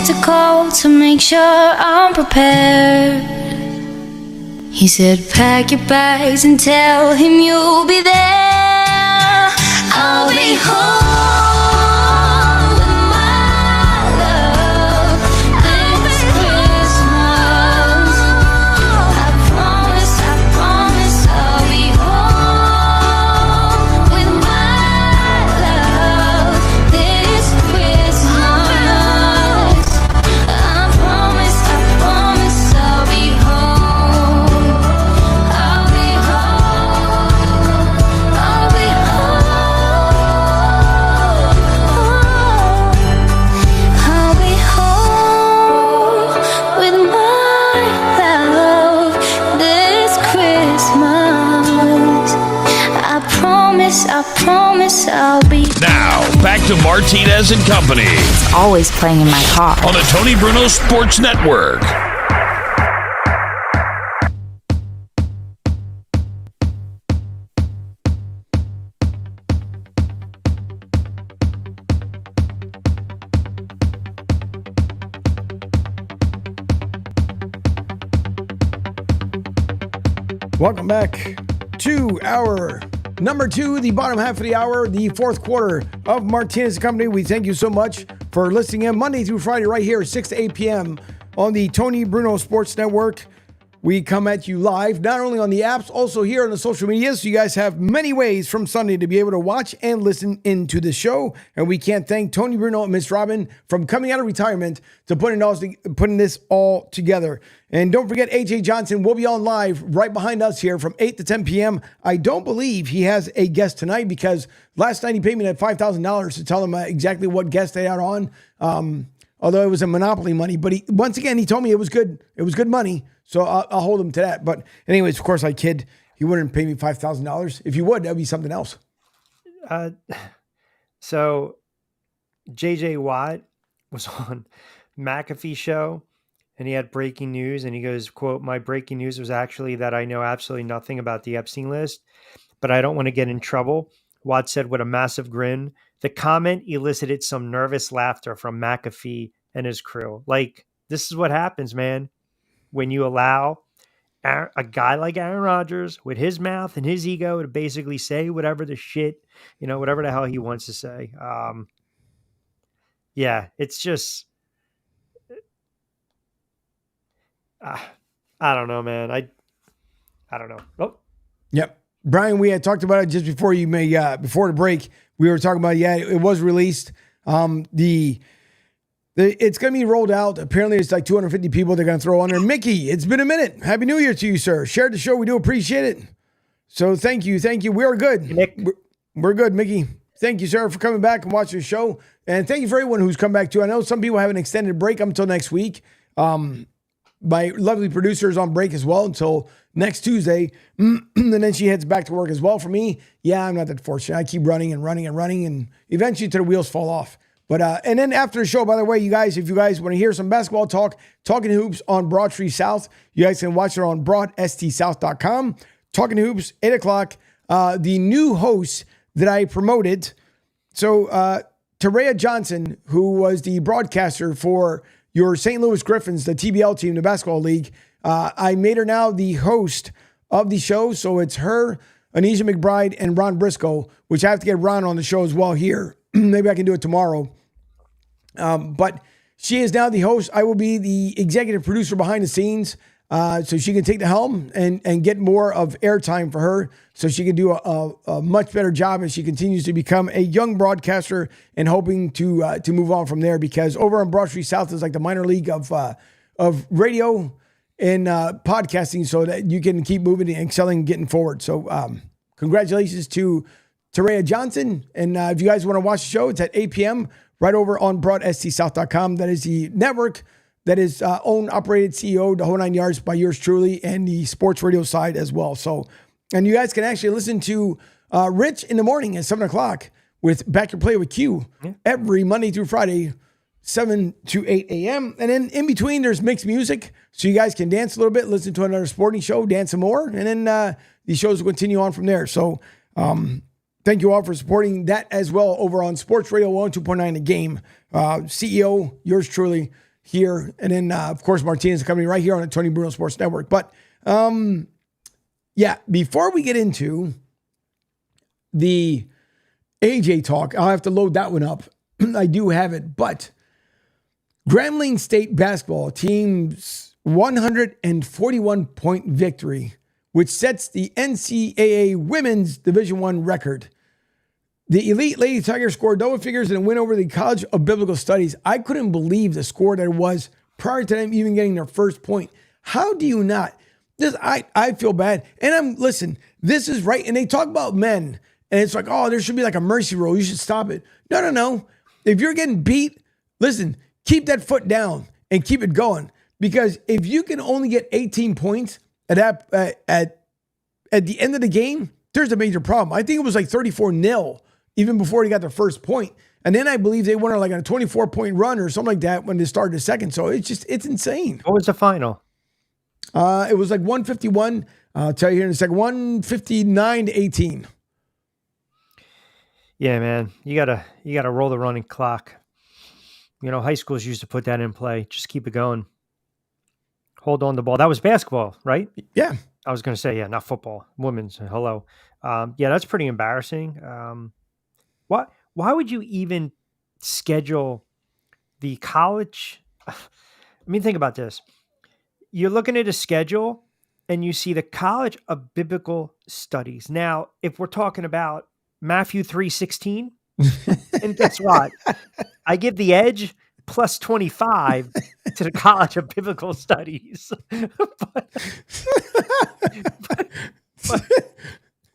to call to make sure I'm prepared. He said, pack your bags and tell him you'll be there. I'll be home with my love this Christmas. I promise I'll be home with my love this Christmas. I promise I'll be home. I'll be home. I'll be home. I'll be home with my love this Christmas. I promise I'll be. Now, back to Martinez and Company It's always playing in my car. on the Tony Bruno Sports Network. Welcome back to our number 2, the bottom half of the hour, the fourth quarter of Martinez Company. We thank you so much for listening in Monday through Friday right here, 6 to 8 p.m. on the Tony Bruno Sports Network. We come at you live, not only on the apps, also here on the social media. So you guys have many ways from Sunday to be able to watch and listen into the show. And we can't thank Tony Bruno and Miss Robin from coming out of retirement to putting this all together. And don't forget, AJ Johnson will be on live right behind us here from 8 to 10 p.m. I don't believe he has a guest tonight because last night he paid me that $5,000 to tell him exactly what guest they had on. Although it was a Monopoly money, but once again, he told me it was good. It was good money. So I'll hold him to that. But anyways, of course, I kid. He wouldn't pay me $5,000. If you would, that'd be something else. So JJ Watt was on McAfee show and he had breaking news and he goes, quote, my breaking news was actually that I know absolutely nothing about the Epstein list, but I don't want to get in trouble. Watt said with a massive grin. The comment elicited some nervous laughter from McAfee and his crew. Like, this is what happens, man. When you allow a guy like Aaron Rodgers with his mouth and his ego to basically say whatever the shit, whatever the hell he wants to say. Yeah, it's just, I don't know, man. I don't know. Oh, yep. Brian, we had talked about it just before before the break. We were talking about, it was released. It's going to be rolled out. Apparently, it's like 250 people they're going to throw on there. Mickey, it's been a minute. Happy New Year to you, sir. Shared the show. We do appreciate it. So thank you. Thank you. We are good. We're good, Mickey. Thank you, sir, for coming back and watching the show. And thank you for everyone who's come back, too. I know some people have an extended break up until next week. My lovely producer is on break as well until next Tuesday. And then she heads back to work as well. For me, I'm not that fortunate. I keep running, and eventually till the wheels fall off. But and then after the show, by the way, you guys, if you guys want to hear some basketball talk, Talking Hoops on Broad Street South, you guys can watch it on broadstsouth.com. Talking Hoops, 8 o'clock. The new host that I promoted, so Terea Johnson, who was the broadcaster for your St. Louis Griffins, the TBL team, the basketball league, I made her now the host of the show. So it's her, Anisha McBride, and Ron Briscoe, which I have to get Ron on the show as well here. Maybe I can do it tomorrow. But she is now the host. I will be the executive producer behind the scenes. So she can take the helm and get more of airtime for her so she can do a much better job as she continues to become a young broadcaster and hoping to move on from there, because over on Broad Street South is like the minor league of radio and podcasting, so that you can keep moving and excelling and getting forward. So congratulations to Terea Johnson. And if you guys want to watch the show, it's at 8 p.m. right over on broadstsouth.com. That is the network that is owned, operated, CEO, the whole 9 yards by yours truly, and the sports radio side as well. So, and you guys can actually listen to Rich in the morning at 7 o'clock with Back Your Play with Q every Monday through Friday, 7 to 8 a.m. And then in between, there's mixed music. So you guys can dance a little bit, listen to another sporting show, dance some more. And then these shows will continue on from there. So thank you all for supporting that as well over on Sports Radio 102.9 The Game. CEO, yours truly, here. And then, of course, Martinez Company right here on the Tony Bruno Sports Network. But yeah, before we get into the AJ talk, I'll have to load that one up. I do have it. But Grambling State basketball team's 141-point victory, which sets the NCAA Women's Division I record. The elite Lady Tigers scored double figures in a win over the College of Biblical Studies. I couldn't believe the score that it was prior to them even getting their first point. How do you not? I feel bad. And listen, this is right. And they talk about men. And it's like, oh, there should be like a mercy rule. You should stop it. No. If you're getting beat, listen, keep that foot down and keep it going. Because if you can only get 18 points at the end of the game, there's a major problem. I think it was like 34-0 even before they got their first point. And then I believe they went on like a 24-point run or something like that when they started the second. So it's insane. What was the final? It was like 151. I'll tell you here in a second. 159-18. Yeah, man. You gotta roll the running clock. You know, high schools used to put that in play. Just keep it going. Hold on the ball. That was basketball, right? Yeah. I was going to say, yeah, not football. Women's. Hello. Yeah, that's pretty embarrassing. Why would you even schedule the college? I mean, think about this. You're looking at a schedule and you see the College of Biblical Studies. Now, if we're talking about Matthew 3:16, and guess what? I give the edge plus 25 to the College of Biblical Studies. but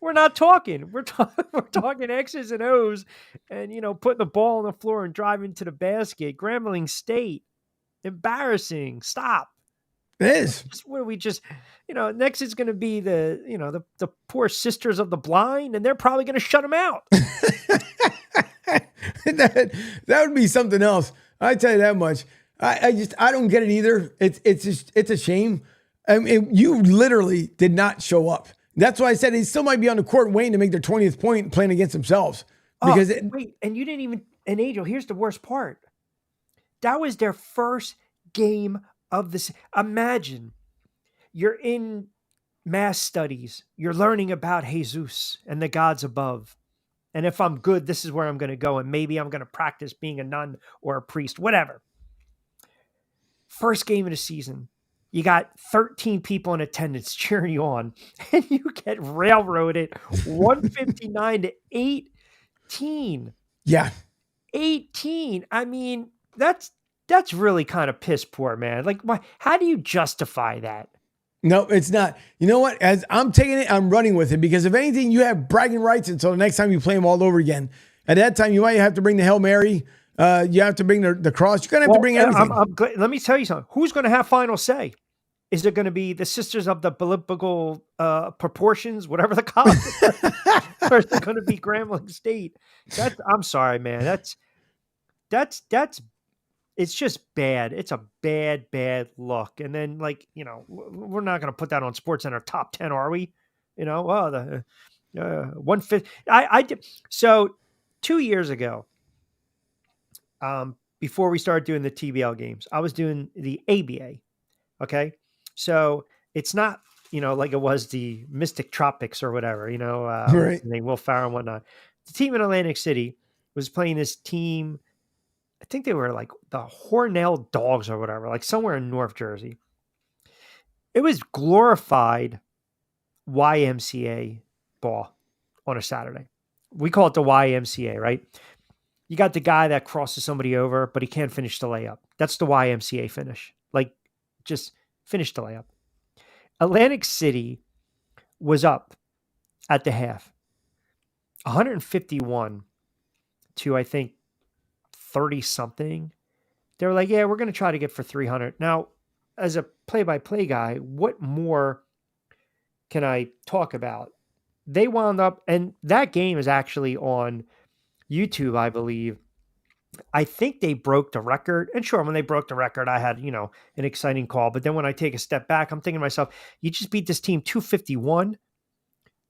we're not talking. We're talking X's and O's and, putting the ball on the floor and driving to the basket. Grambling State. Embarrassing. Stop. It is. Where we just, next is going to be the poor Sisters of the Blind, and they're probably going to shut them out. that would be something else. I tell you that much. I don't get it either. It's a shame. I mean, you literally did not show up. That's why I said they still might be on the court waiting to make their 20th point playing against themselves. Because wait, and you didn't even. And Angel, here's the worst part. That was their first game of this. Imagine you're in mass studies. You're learning about Jesus and the gods above. And if I'm good, this is where I'm going to go. And maybe I'm going to practice being a nun or a priest, whatever. First game of the season. You got 13 people in attendance cheering you on. And you get railroaded 159-18. Yeah. 18. I mean, that's really kind of piss poor, man. Like, how do you justify that? No, it's not. You know what? As I'm taking it, I'm running with it because if anything, you have bragging rights until the next time you play them all over again. At that time, you might have to bring the Hail Mary. You have to bring the cross. You're going to have to bring everything. Let me tell you something. Who's going to have final say? Is it going to be the Sisters of the Biblical Proportions, whatever the college is? Or is it going to be Grambling State? I'm sorry, man. That's it's just bad. It's a bad look. And then, we're not going to put that on SportsCenter top 10, are we? The 150. I did. So 2 years ago, before we started doing the TBL games, I was doing the ABA. Okay. So it's not, like it was the Mystic Tropics or whatever, right. Will Farrell and whatnot. The team in Atlantic City was playing this team. I think they were like the Hornell Dogs or whatever, like somewhere in North Jersey. It was glorified YMCA ball on a Saturday. We call it the YMCA, right? You got the guy that crosses somebody over, but he can't finish the layup. That's the YMCA finish. Like, just finish the layup. Atlantic City was up at the half. 151 to, I think, 30-something. They were like, yeah, we're going to try to get for 300. Now, as a play-by-play guy, what more can I talk about? They wound up, and that game is actually on YouTube, I believe. I think they broke the record. And sure, when they broke the record, I had, an exciting call. But then when I take a step back, I'm thinking to myself, you just beat this team 251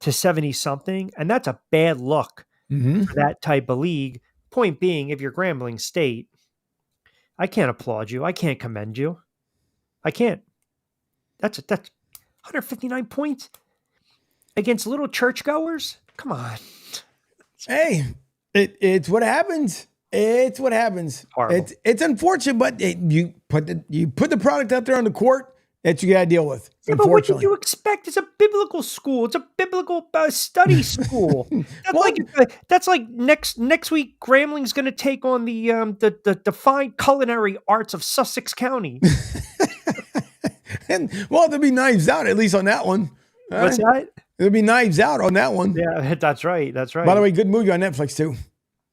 to 70-something. And that's a bad look for that type of league. Point being, if you're Grambling State, I can't applaud you. I can't commend you. I can't. That's 159 points against little churchgoers. Come on. Hey, it's what happens. It's what happens. Horrible. It's unfortunate, but you put the product out there on the court that you got to deal with. Yeah, but what did you expect? It's a biblical school. It's a biblical study school. That's like next week. Grambling's going to take on the fine culinary arts of Sussex County. And there'll be Knives Out at least on that one. What's that? There'll be Knives Out on that one. Yeah, that's right. That's right. By the way, good movie on Netflix too.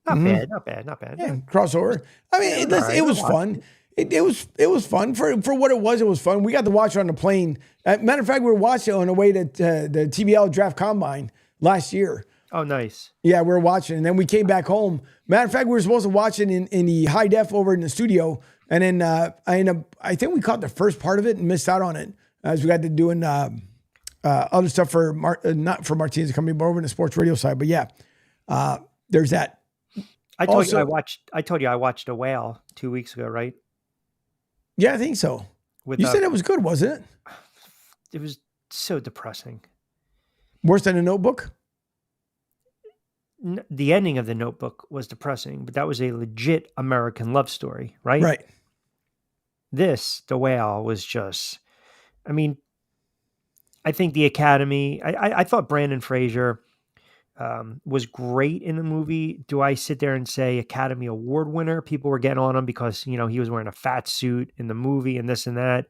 Not bad. Not bad. Not bad. Yeah, crossover. I mean, it was fun. It was fun for what it was. It was fun. We got to watch it on the plane. Matter of fact, we were watching it on the way to the TBL Draft Combine last year. Oh, nice. Yeah, we were watching, and then we came back home. Matter of fact, we were supposed to watch it in the high def over in the studio, and then I think we caught the first part of it and missed out on it as we got to doing other stuff for not for Martinez Company, but over in the sports radio side. But yeah, there's that. I told you I watched A Whale 2 weeks ago, right? Yeah, I think so. You said it was good, wasn't it? It was so depressing. Worse than The Notebook? The ending of The Notebook was depressing, but that was a legit American love story, right? Right. This, The Whale, was just, I mean, I think the Academy, I thought Brandon Fraser was great in the movie. Do I sit there and say Academy Award winner? People were getting on him because, he was wearing a fat suit in the movie and this and that.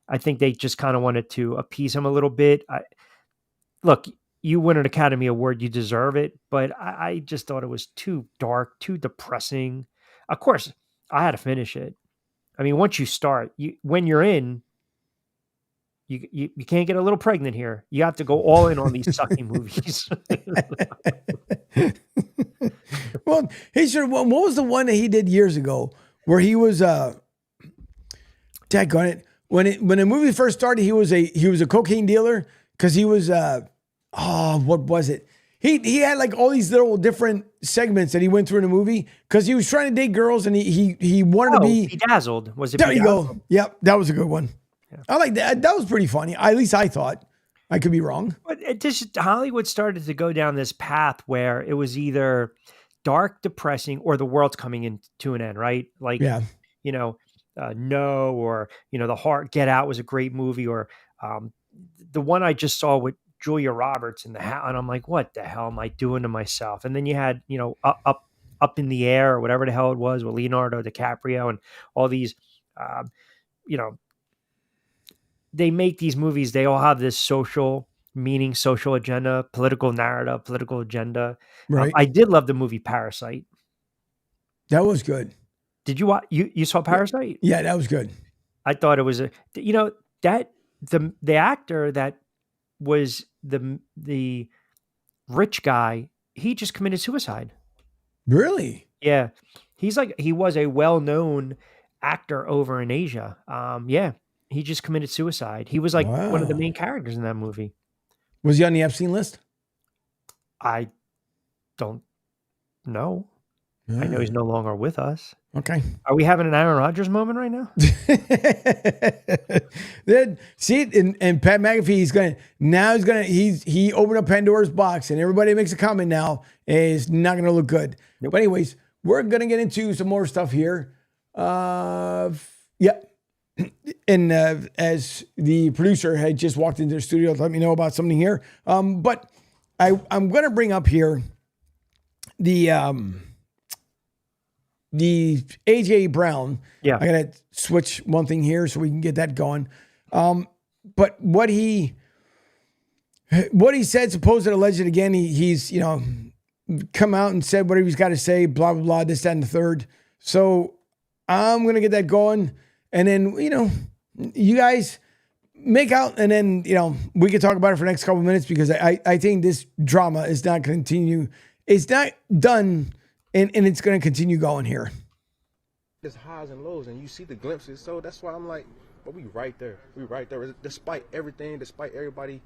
I think they just kind of wanted to appease him a little bit. Look, you win an Academy Award, you deserve it. But I just thought it was too dark, too depressing. Of course, I had to finish it. I mean, once you start, when you're in, you can't get a little pregnant here. You have to go all in on these sucking movies. Well, he should. What was the one that he did years ago where he was daggone it. When the movie first started, he was a cocaine dealer because he was what was it? He had like all these little different segments that he went through in the movie because he was trying to date girls and he wanted to be Bedazzled. Was it? There Bedazzled? you go. Yep, that was a good one. Yeah. I like that. That was pretty funny. At least I thought. I could be wrong. But Hollywood started to go down this path where it was either dark, depressing, or the world's coming into an end, right? Like, No, or, The Heart, Get Out was a great movie, or the one I just saw with Julia Roberts in the hat, and I'm like, what the hell am I doing to myself? And then you had, Up in the Air, or whatever the hell it was, with Leonardo DiCaprio and all these, they make these movies, they all have this social meaning, social agenda, political narrative, political agenda. Right. I did love the movie Parasite. That was good. Did you watch? You saw Parasite? Yeah, that was good. I thought it was that the actor that was the rich guy, he just committed suicide. Really? Yeah. He was a well-known actor over in Asia. Yeah. He just committed suicide. He was like one of the main characters in that movie. Was he on the Epstein list? I don't know. I know he's no longer with us. Okay. Are we having an Aaron Rodgers moment right now? Then see it, and Pat McAfee, he opened up Pandora's box, and everybody makes a comment now. It's not going to look good. Nope. But anyways, we're going to get into some more stuff here. Yeah. And as the producer had just walked into the studio to let me know about something here. But I'm going to bring up here the AJ Brown. Yeah. I got to switch one thing here so we can get that going. But what he said, supposed and alleged again, he's, come out and said what he's got to say, blah, blah, blah, this, that, and the third. So I'm going to get that going. And then, you guys make out, and then, we can talk about it for the next couple of minutes because I think this drama is not continue. It's not done, and it's going to continue going here. There's highs and lows, and you see the glimpses. So that's why I'm like, but we right there. We right there. Despite everything, despite everybody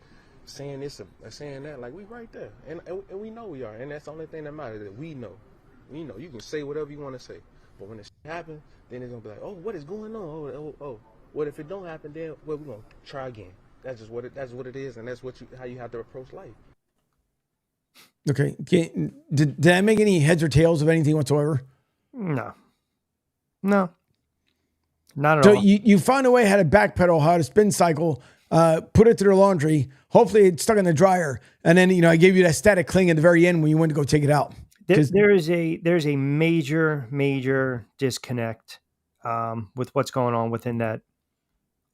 saying this or saying that, like, we right there. And we know we are. And that's the only thing that matters, that we know. You can say whatever you want to say. But when it happens, then it's gonna be like, oh, what is going on? Oh. What if it don't happen? Then we're gonna try again. That's just what it is, and that's how you have to approach life. Okay. Did I make any heads or tails of anything whatsoever? No, not at So all. you found a way how to backpedal, how to spin cycle, put it through the laundry. Hopefully it's stuck in the dryer. And then, I gave you that static cling at the very end when you went to go take it out. There's a major disconnect with what's going on within that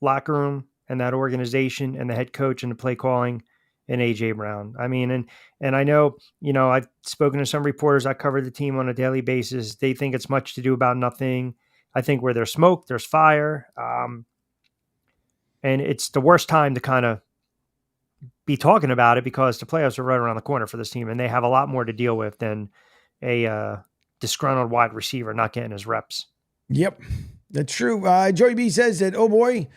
locker room and that organization and the head coach and the play calling and AJ Brown. I mean, and I know, I've spoken to some reporters. I cover the team on a daily basis. They think it's much to do about nothing. I think where there's smoke, there's fire. And it's the worst time to kind of be talking about it because the playoffs are right around the corner for this team and they have a lot more to deal with than a disgruntled wide receiver not getting his reps. Yep, that's true. Joey B says that, oh boy,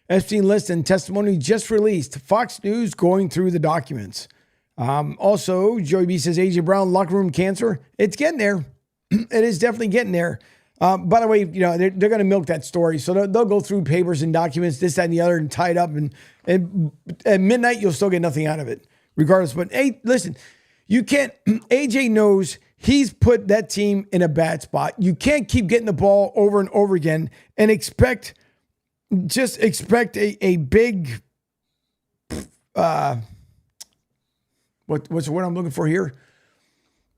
Epstein list and testimony just released. Fox News going through the documents. Also, Joey B says AJ Brown locker room cancer. It's getting there. It is definitely getting there. By the way, they're going to milk that story. So they'll go through papers and documents, this, that, and the other, and tie it up. And at midnight, you'll still get nothing out of it, regardless. But hey, listen, you can't. AJ knows he's put that team in a bad spot. You can't keep getting the ball over and over again and expect a big. What's the word I'm looking for here?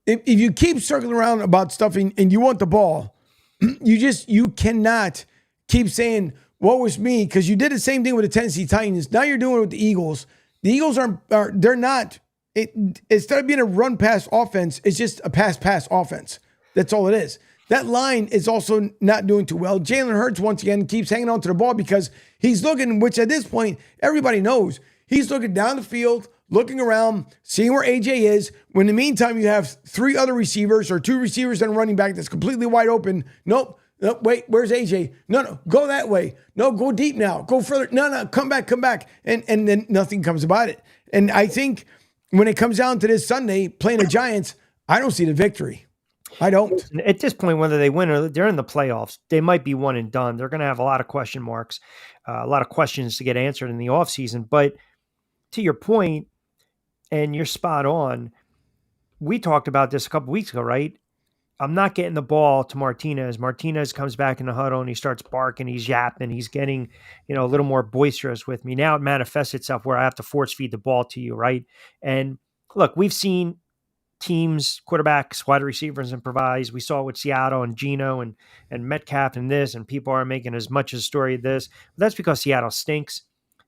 If you keep circling around about stuff and you want the ball. You cannot keep saying, woe is me, because you did the same thing with the Tennessee Titans. Now you're doing it with the Eagles. The Eagles they're not, instead of being a run pass offense, it's just a pass offense. That's all it is. That line is also not doing too well. Jalen Hurts, once again, keeps hanging on to the ball because he's looking, which at this point, everybody knows, he's looking down the field, looking around, seeing where AJ is. When in the meantime, you have three other receivers or two receivers and a running back that's completely wide open. Nope, wait, where's AJ? No, go that way. No, go deep now. Go further. No, come back. And then nothing comes about it. And I think when it comes down to this Sunday, playing the Giants, I don't see the victory. I don't. At this point, whether they win or they're in the playoffs, they might be one and done. They're going to have a lot of question marks, a lot of questions to get answered in the offseason. But to your point, and you're spot on. We talked about this a couple weeks ago, right? I'm not getting the ball to Martinez. Martinez comes back in the huddle and he starts barking. He's yapping. He's getting, a little more boisterous with me. Now it manifests itself where I have to force feed the ball to you, right? And look, we've seen teams, quarterbacks, wide receivers improvise. We saw it with Seattle and Geno and Metcalf and this, and people are making as much of a story of this. But that's because Seattle stinks.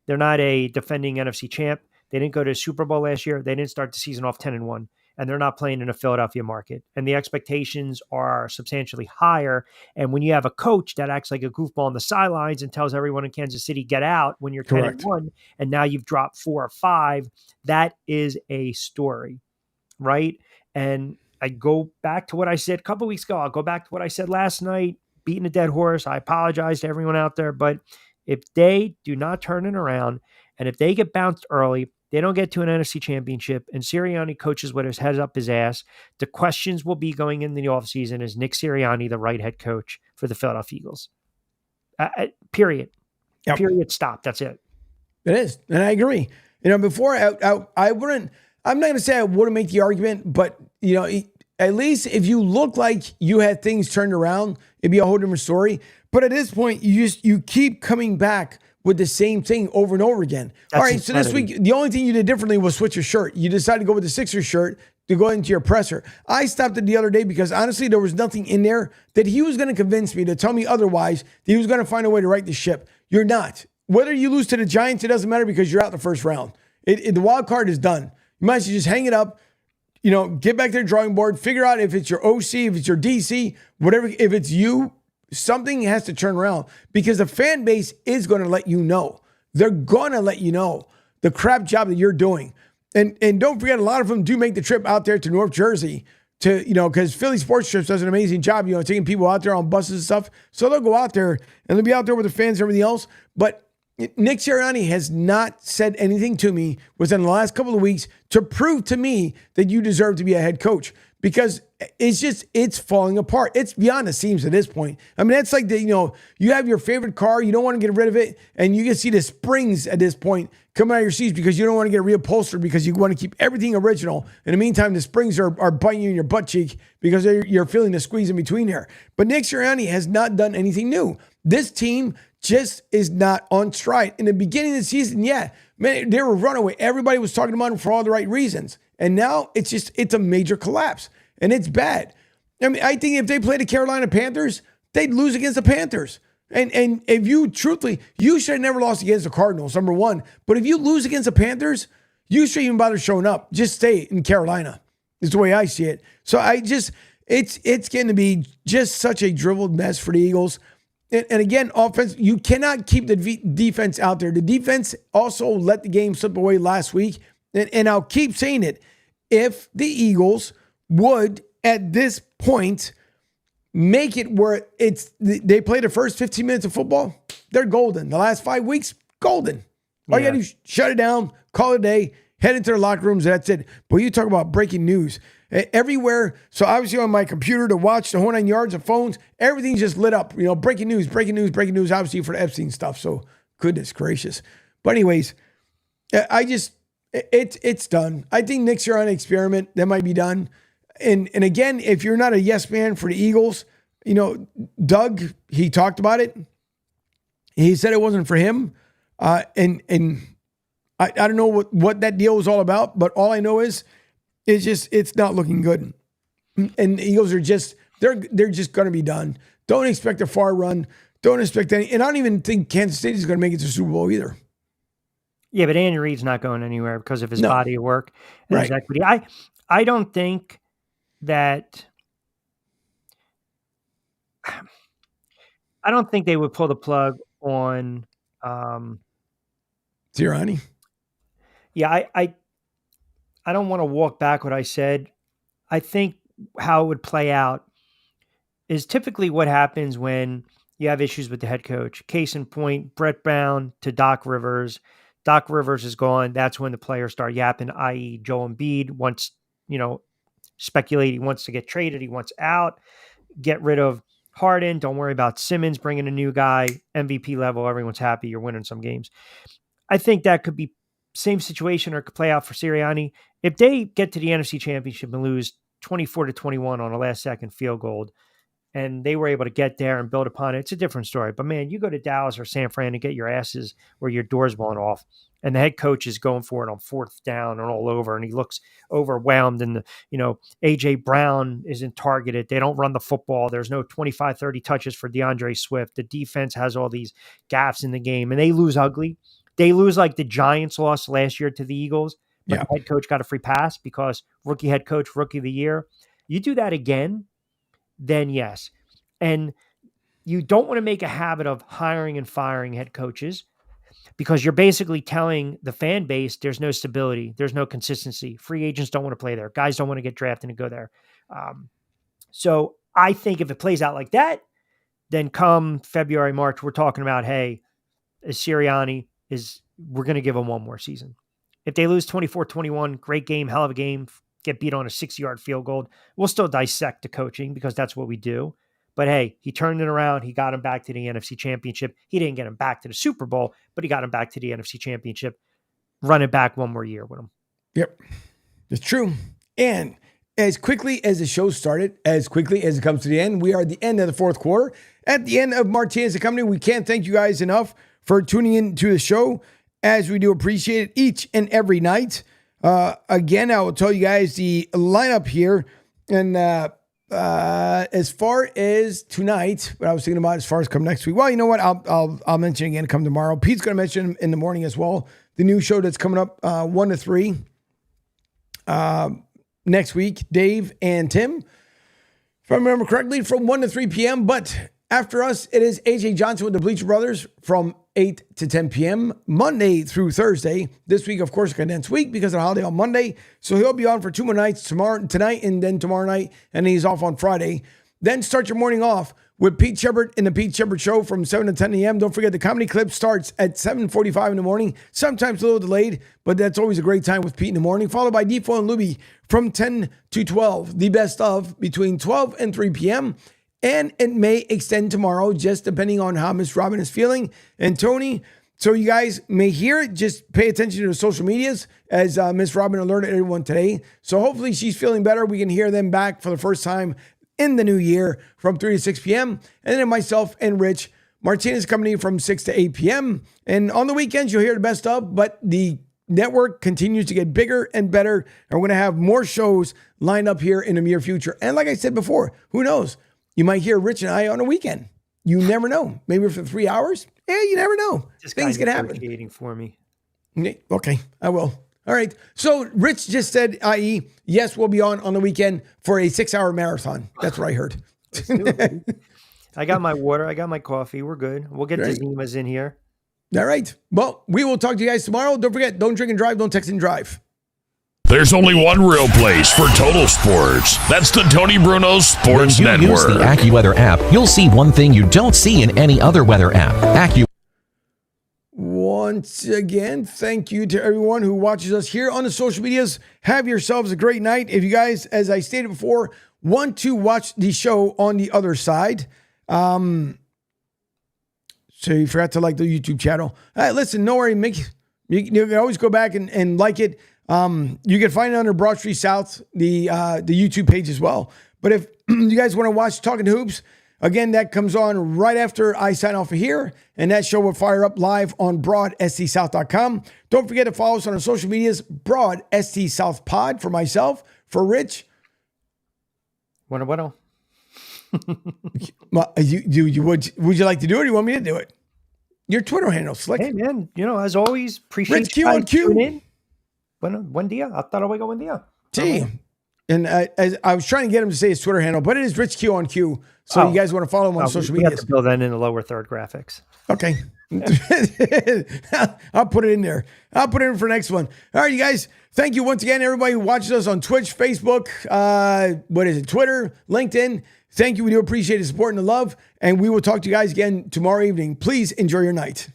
They're not a defending NFC champ. They didn't go to a Super Bowl last year. They didn't start the season off 10-1, and they're not playing in a Philadelphia market. And the expectations are substantially higher. And when you have a coach that acts like a goofball on the sidelines and tells everyone in Kansas City, get out when you're 10-1, and now you've dropped 4 or 5, that is a story, right? And I go back to what I said a couple of weeks ago. I'll go back to what I said last night, beating a dead horse. I apologize to everyone out there, but if they do not turn it around, and if they get bounced early, they don't get to an NFC championship, and Sirianni coaches with his head up his ass, the questions will be going in the offseason, is Nick Sirianni the right head coach for the Philadelphia Eagles? Period. Yep. Period. Stop. That's it. It is. And I agree. Before I wouldn't, I'm not going to say I wouldn't make the argument, but, at least if you look like you had things turned around, it'd be a whole different story. But at this point, you keep coming back with the same thing over and over again. All right, so this week, the only thing you did differently was switch your shirt. You decided to go with the Sixers shirt to go into your presser. I stopped it the other day because, honestly, there was nothing in there that he was going to convince me to tell me otherwise, that he was going to find a way to right the ship. You're not. Whether you lose to the Giants, it doesn't matter because you're out the first round. The wild card is done. You might as well just hang it up, get back to the drawing board, figure out if it's your OC, if it's your DC, whatever, if it's you. Something has to turn around because the fan base is going to let you know. They're going to let you know the crap job that you're doing. And don't forget, a lot of them do make the trip out there to North Jersey to, because Philly Sports Trips does an amazing job, taking people out there on buses and stuff. So they'll go out there and they'll be out there with the fans and everything else. But, Nick Sirianni has not said anything to me within the last couple of weeks to prove to me that you deserve to be a head coach, because it's falling apart. It's beyond the seams at this point. I mean, that's like you have your favorite car, you don't want to get rid of it, and you can see the springs at this point coming out of your seats because you don't want to get reupholstered because you want to keep everything original. In the meantime, the springs are biting you in your butt cheek because you're feeling the squeeze in between there. But Nick Sirianni has not done anything new. This team just is not on stride. In the beginning of the season, man, they were runaway. Everybody was talking about them for all the right reasons. And now it's a major collapse. And it's bad. I mean, I think if they played the Carolina Panthers, they'd lose against the Panthers. And if you should have never lost against the Cardinals, number one. But if you lose against the Panthers, you shouldn't even bother showing up. Just stay in Carolina, is the way I see it. So it's going to be just such a dribbled mess for the Eagles. And again, offense, you cannot keep the defense out there. The defense also let the game slip away last week. And I'll keep saying it. If the Eagles would, at this point, make it where they play the first 15 minutes of football, they're golden. The last 5 weeks, golden. All you got to do is shut it down, call it a day, head into their locker rooms, that's it. But you talk about breaking news. Everywhere, so obviously on my computer to watch the whole 9 yards of phones, everything's just lit up. Breaking news, obviously for the Epstein stuff. So goodness gracious. But anyways, it's done. I think Nick Sirianni experiment, that might be done. And again, if you're not a yes man for the Eagles, Doug, he talked about it. He said it wasn't for him. And I don't know what that deal was all about, but all I know is it's not looking good. And the Eagles are they're just going to be done. Don't expect a far run. Don't expect any. And I don't even think Kansas City is going to make it to the Super Bowl either. Yeah, but Andy Reid's not going anywhere because of his body of work and his equity. I don't think that they would pull the plug on Sirianni. Yeah, I don't want to walk back what I said. I think how it would play out is typically what happens when you have issues with the head coach. Case in point, Brett Brown to Doc Rivers. Doc Rivers is gone. That's when the players start yapping, i.e. Joel Embiid wants, speculate he wants to get traded. He wants out. Get rid of Harden. Don't worry about Simmons bringing a new guy. MVP level. Everyone's happy. You're winning some games. I think that could be same situation or could play out for Sirianni. If they get to the NFC Championship and lose 24-21 on a last second field goal and they were able to get there and build upon it, it's a different story. But man, you go to Dallas or San Fran and get your asses where your door's blown off and the head coach is going for it on fourth down and all over and he looks overwhelmed and AJ Brown isn't targeted. They don't run the football. There's no 25, 30 touches for DeAndre Swift. The defense has all these gaffes in the game and they lose ugly. They lose like the Giants lost last year to the Eagles, but the head coach got a free pass because rookie head coach, rookie of the year. You do that again, then yes. And you don't want to make a habit of hiring and firing head coaches because you're basically telling the fan base there's no stability, there's no consistency. Free agents don't want to play there. Guys don't want to get drafted and go there. So I think if it plays out like that, then come February, March, we're talking about, hey, is Sirianni we're going to give them one more season. If they lose 24-21, great game, hell of a game, get beat on a 6-yard field goal, we'll still dissect the coaching because that's what we do. But hey, he turned it around. He got him back to the NFC Championship. He didn't get him back to the Super Bowl, but he got him back to the NFC Championship. Run it back one more year with him. Yep. It's true. And as quickly as the show started, as quickly as it comes to the end, we are at the end of the fourth quarter. At the end of Martinez Company, we can't thank you guys enough for tuning in to the show, as we do appreciate it each and every night. Again, I will tell you guys the lineup here. And as far as tonight, what I was thinking about as far as come next week, well, you know what? I'll mention again come tomorrow. Pete's going to mention in the morning as well. The new show that's coming up 1 to 3 next week, Dave and Tim, if I remember correctly, from 1 to 3 p.m. But after us, it is AJ Johnson with the Bleacher Brothers from 8 to 10 p.m. Monday through Thursday. This week, of course, a condensed week because of the holiday on Monday. So he'll be on for 2 more nights, tonight, and then tomorrow night, and he's off on Friday. Then start your morning off with Pete Shepard in the Pete Shepard Show from 7 to 10 a.m. Don't forget the comedy clip starts at 7:45 in the morning, sometimes a little delayed, but that's always a great time with Pete in the morning, followed by Defoe and Luby from 10 to 12, the best of between 12 and 3 p.m., and it may extend tomorrow, just depending on how Miss Robin is feeling and Tony. So you guys may hear it. Just pay attention to the social medias as Miss Robin alerted everyone today. So hopefully she's feeling better. We can hear them back for the first time in the new year from 3 to 6 p.m. And then myself and Rich, Martinez Company from 6 to 8 p.m. And on the weekends, you'll hear the best of, but the network continues to get bigger and better. And we're going to have more shows lined up here in the near future. And like I said before, who knows? You might hear Rich and I on a weekend. You never know. Maybe for 3 hours. Yeah, you never know. Things can happen. Negotiating for me. Okay, I will. All right. So Rich just said, i.e., yes, we'll be on the weekend for a 6-hour marathon. That's what I heard. Let's do it. I got my water. I got my coffee. We're good. We'll get Great. Zimas in here. All right. Well, we will talk to you guys tomorrow. Don't forget, don't drink and drive. Don't text and drive. There's only one real place for total sports. That's the Tony Bruno Sports When you Network. use the AccuWeather app, you'll see one thing you don't see in any other weather app. Once again, thank you to everyone who watches us here on the social medias. Have yourselves a great night. If you guys, as I stated before, want to watch the show on the other side, so you forgot to like the YouTube channel. Listen, no worry, you can always go back and like it. You can find it under Broad Street South, the YouTube page as well. But if you guys want to watch Talking Hoops, again, that comes on right after I sign off of here, and that show will fire up live on broadstsouth.com. Don't forget to follow us on our social medias, Broad ST South Pod for myself, for Rich. Bueno. Would you like to do it or you want me to do it? Your Twitter handle, Slick. Hey, man, as always, appreciate Rich Q on Q. In. Buen dia. Hasta luego, buen dia. Gee. And as I was trying to get him to say his Twitter handle, but it is Rich Q on Q. So you guys want to follow him on social media. We have to build that in the lower third graphics. Okay. I'll put it in there. I'll put it in for next one. All right, you guys. Thank you once again, everybody who watches us on Twitch, Facebook, Twitter, LinkedIn. Thank you. We do appreciate the support and the love. And we will talk to you guys again tomorrow evening. Please enjoy your night.